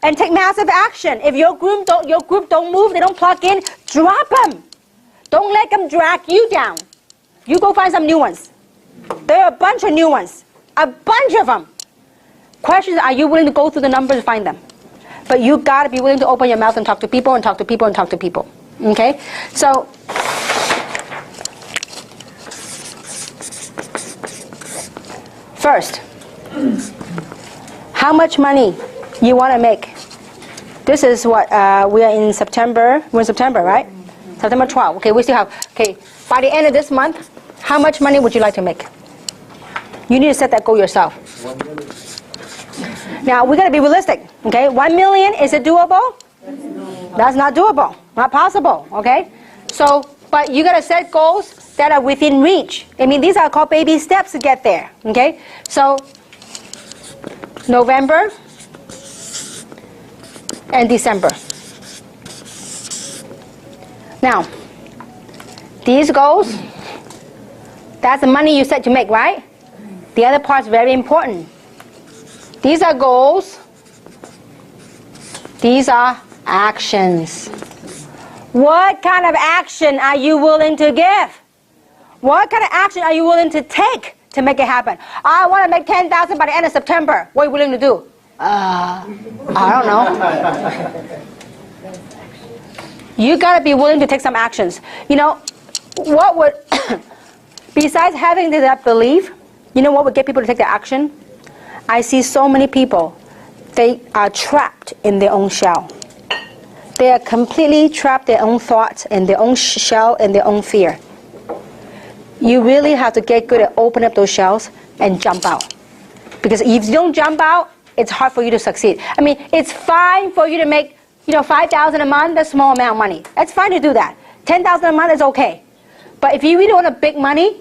And take massive action. If your group don't move, they don't plug in, drop them. Don't let them drag you down. You go find some new ones. There are a bunch of new ones. A bunch of them. Question is, are you willing to go through the numbers to find them? But you got to be willing to open your mouth and talk to people and talk to people and talk to people. Okay? So, First, how much money you want to make. This is what we are in September. We're in September, right? September 12. Okay, we still have. Okay, by the end of this month, how much money would you like to make? You need to set that goal yourself. Now we got to be realistic. Okay, 1 million, is it doable? That's not doable. Not possible. Okay, so but you got to set goals that are within reach. I mean, these are called baby steps to get there. Okay, so November and December. Now, these goals, that's the money you set to make, right? The other part's very important. These are goals. These are actions. What kind of action are you willing to give? What kind of action are you willing to take to make it happen? I want to make 10,000 by the end of September. What are you willing to do? I don't know. You got to be willing to take some actions. You know, what would, besides having that belief, you know what would get people to take the action? I see so many people, they are trapped in their own shell. They are completely trapped in their own thoughts, in their own shell, and their own fear. You really have to get good at opening up those shells and jump out. Because if you don't jump out, it's hard for you to succeed. I mean, it's fine for you to make, you know, 5,000 a month, that's a small amount of money. It's fine to do that. 10,000 a month is okay. But if you really want a big money,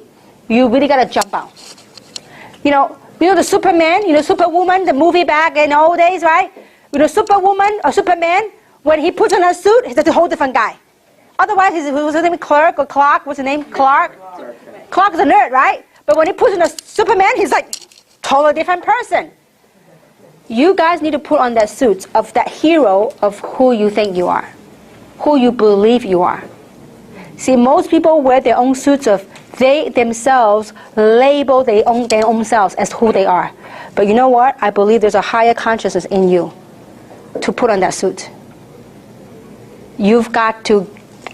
you really got to jump out. You know the Superman, Superwoman, the movie back in the old days, right? Superwoman or Superman, when he puts on a suit, he's a whole different guy. Otherwise, what's his name, Clerk or Clark? What's his name, Clark? Clark is a nerd, right? But when he puts on a Superman, he's like totally different person. You guys need to put on that suit of that hero of who you think you are, who you believe you are. See, most people wear their own suits of they themselves label their own selves as who they are. But you know what? I believe there's a higher consciousness in you to put on that suit. You've got to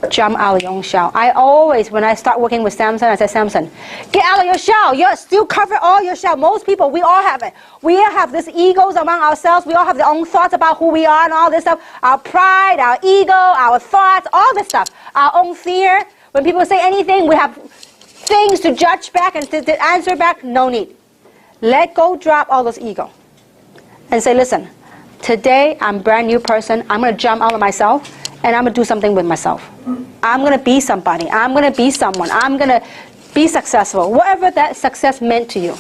jump out of your own shell. I always, when I start working with Samson, I say, Samson, get out of your shell. You still cover all your shell. Most people, we all have it. We all have these egos among ourselves. We all have our own thoughts about who we are and all this stuff. Our pride, our ego, our thoughts, all this stuff. Our own fear. When people say anything, we have things to judge back and to answer back. No need. Let go, drop all those ego. And say, listen, today I'm a brand new person. I'm going to jump out of myself. And I'm going to do something with myself. I'm going to be somebody. I'm going to be someone. I'm going to be successful. Whatever that success meant to you.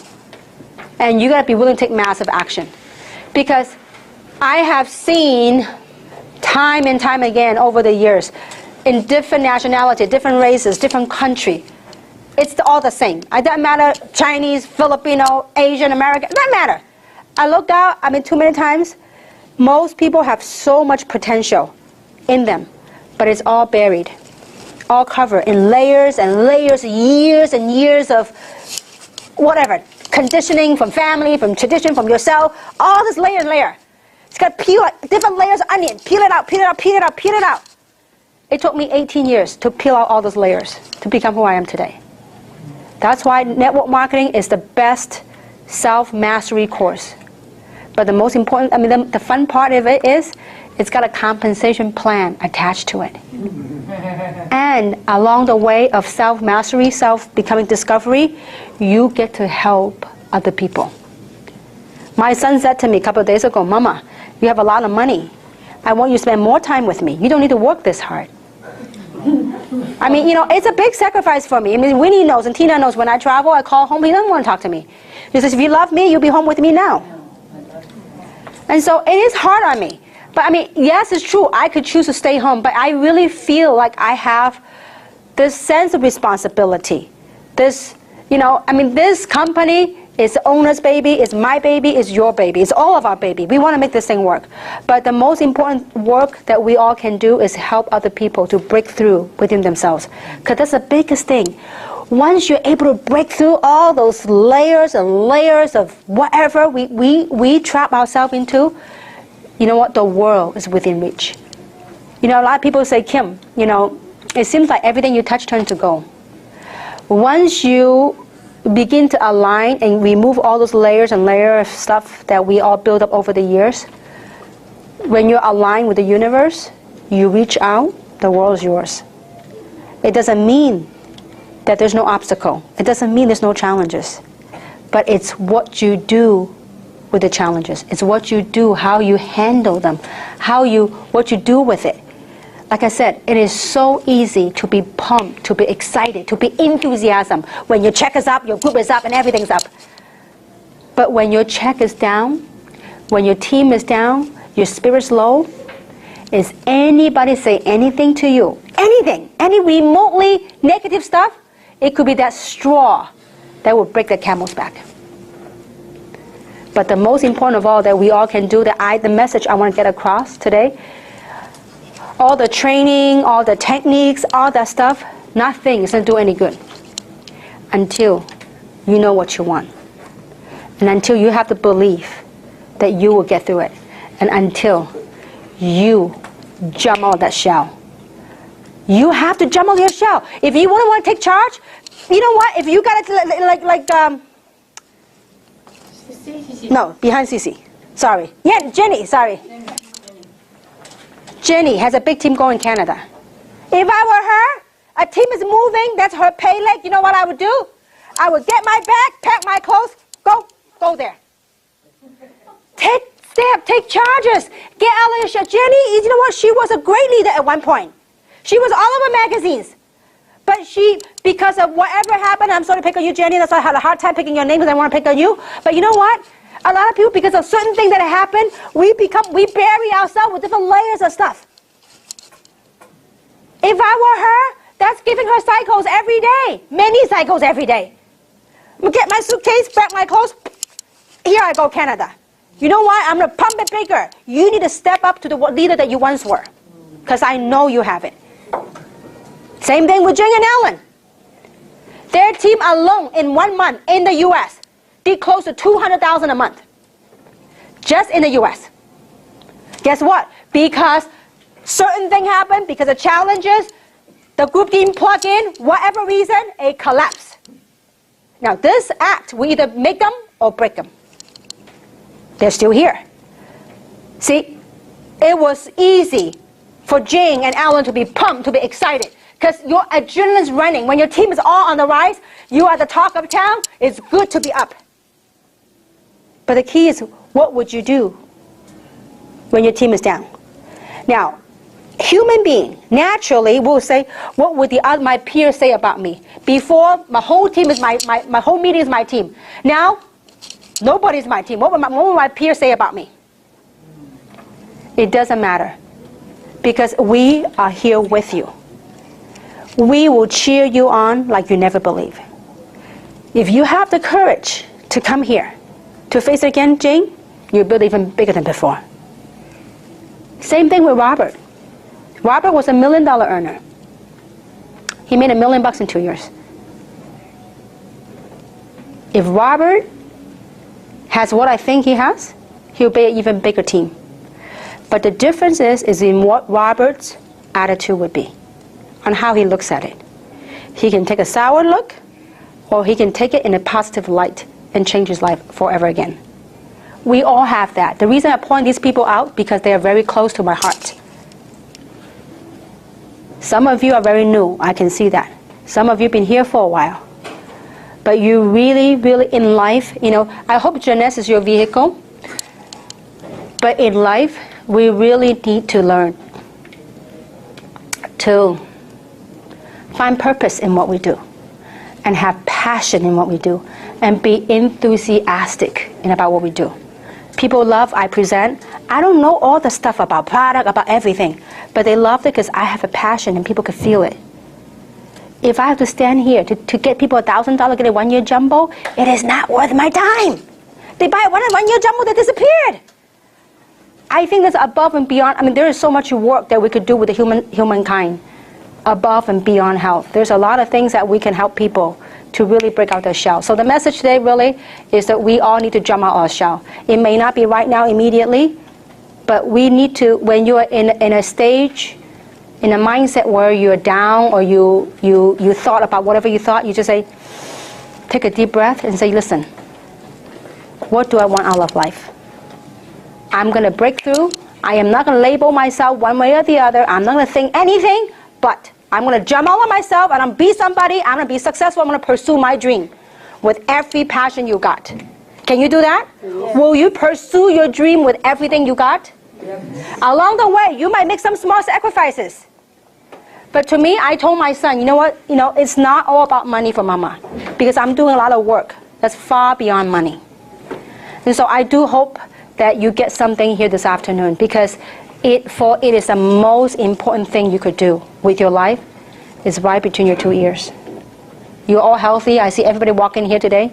And you got to be willing to take massive action. Because I have seen time and time again over the years, in different nationality, different races, different country, it's all the same. It doesn't matter Chinese, Filipino, Asian, American. It doesn't matter. I looked out, too many times. Most people have so much potential in them, but it's all buried, all covered in layers and layers, years and years of whatever, conditioning from family, from tradition, from yourself, all this layer and layer. It's got to peel like different layers of onion, peel it out, peel it out, peel it out, peel it out. It took me 18 years to peel out all those layers to become who I am today. That's why network marketing is the best self-mastery course. But the most important, the fun part of it is, it's got a compensation plan attached to it. And along the way of self-mastery, self-becoming discovery, you get to help other people. My son said to me a couple of days ago, Mama, you have a lot of money. I want you to spend more time with me. You don't need to work this hard. It's a big sacrifice for me. Winnie knows and Tina knows when I travel, I call home, he doesn't want to talk to me. He says, if you love me, you'll be home with me now. And so it is hard on me. But yes, it's true, I could choose to stay home, but I really feel like I have this sense of responsibility. This company is the owner's baby, it's my baby, it's your baby, it's all of our baby. We want to make this thing work. But the most important work that we all can do is help other people to break through within themselves. Because that's the biggest thing. Once you're able to break through all those layers and layers of whatever we trap ourselves into, you know what? The world is within reach. A lot of people say, Kim, it seems like everything you touch turns to gold. Once you begin to align and remove all those layers and layers of stuff that we all built up over the years, when you're aligned with the universe, you reach out, the world is yours. It doesn't mean that there's no obstacle. It doesn't mean there's no challenges. But it's what you do with the challenges. It's what you do, how you handle them, what you do with it. Like I said, it is so easy to be pumped, to be excited, to be enthusiasm. When your check is up, your group is up, and everything's up. But when your check is down, when your team is down, your spirit's low, is anybody say anything to you? Anything, any remotely negative stuff, it could be that straw that will break the camel's back. But the most important of all that we all can do, the message I want to get across today, all the training, all the techniques, all that stuff, nothing is going to do any good until you know what you want. And until you have the belief that you will get through it. And until you jump out of that shell. You have to jump out of your shell. If you want to take charge, you know what? If you got it no, behind Cece. Sorry. Yeah, Jenny, sorry. Jenny has a big team going in Canada. If I were her, a team is moving, that's her pay leg, you know what I would do? I would get my bag, pack my clothes, go there. Take step, take charges, get out of your shell. Jenny, you know what? She was a great leader at one point. She was all over magazines. But because of whatever happened, I'm sorry to pick on you, Jenny, that's why I had a hard time picking your name because I want to pick on you. But you know what? A lot of people, because of certain things that happen, we bury ourselves with different layers of stuff. If I were her, that's giving her cycles every day. Many cycles every day. Get my suitcase, pack my clothes, here I go, Canada. You know what? I'm going to pump it bigger. You need to step up to the leader that you once were. Because I know you have it. Same thing with Jing and Ellen. Their team alone in 1 month in the U.S. did close to $200,000 a month. Just in the U.S. Guess what? Because certain thing happened, because of challenges, the group didn't plug in, whatever reason, it collapsed. Now this act, we either make them or break them. They're still here. See, it was easy for Jing and Alan to be pumped, to be excited. Because your adrenaline's running. When your team is all on the rise, you are the talk of town, it's good to be up. But the key is, what would you do when your team is down? Now, human being naturally will say, what would my peers say about me? Before, my whole team is my whole meeting is my team. Now, nobody's my team. What would my peers say about me? It doesn't matter. Because we are here with you. We will cheer you on like you never believe. If you have the courage to come here, to face it again, Jane, you'll build even bigger than before. Same thing with Robert. Robert was $1 million earner. He made $1 million in 2 years. If Robert has what I think he has, he'll be an even bigger team. But the difference is in what Robert's attitude would be, on how he looks at it. He can take a sour look, or he can take it in a positive light and change his life forever again. We all have that. The reason I point these people out, because they are very close to my heart. Some of you are very new, I can see that. Some of you have been here for a while. But you really, really, in life, you know, I hope Jeunesse is your vehicle. But in life, we really need to learn to find purpose in what we do, and have passion in what we do, and be enthusiastic about what we do. People love, I present. I don't know all the stuff about product, about everything, but they love it because I have a passion and people can feel it. If I have to stand here to get people $1,000, get a 1-year jumbo, it is not worth my time. They buy a 1-year jumbo, they disappeared. I think that's above and beyond. I mean, there is so much work that we could do with the humankind, above and beyond health. There's a lot of things that we can help people to really break out their shell. So the message today really is that we all need to jump out our shell. It may not be right now immediately, but we need to, when you are in a stage, in a mindset where you're down, or you thought about whatever you thought, you just say, take a deep breath and say, listen, what do I want out of life? I'm going to break through. I am not going to label myself one way or the other. I'm not going to think anything, but I'm going to jump over myself and I'm going to be somebody. I'm going to be successful. I'm going to pursue my dream with every passion you got. Can you do that? Yeah. Will you pursue your dream with everything you got? Yeah. Along the way, you might make some small sacrifices. But to me, I told my son, you know what? It's not all about money for mama, because I'm doing a lot of work that's far beyond money. And so I do hope that you get something here this afternoon, because it is the most important thing you could do with your life is right between your 2 ears. You're all healthy. I see everybody walking here today.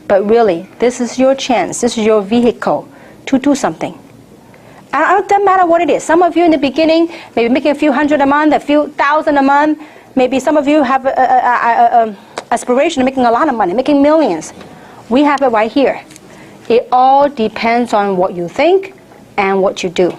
But really, this is your chance. This is your vehicle to do something. And it doesn't matter what it is. Some of you in the beginning, maybe making a few hundred a month, a few thousand a month. Maybe some of you have an aspiration of making a lot of money, making millions. We have it right here. It all depends on what you think and what you do.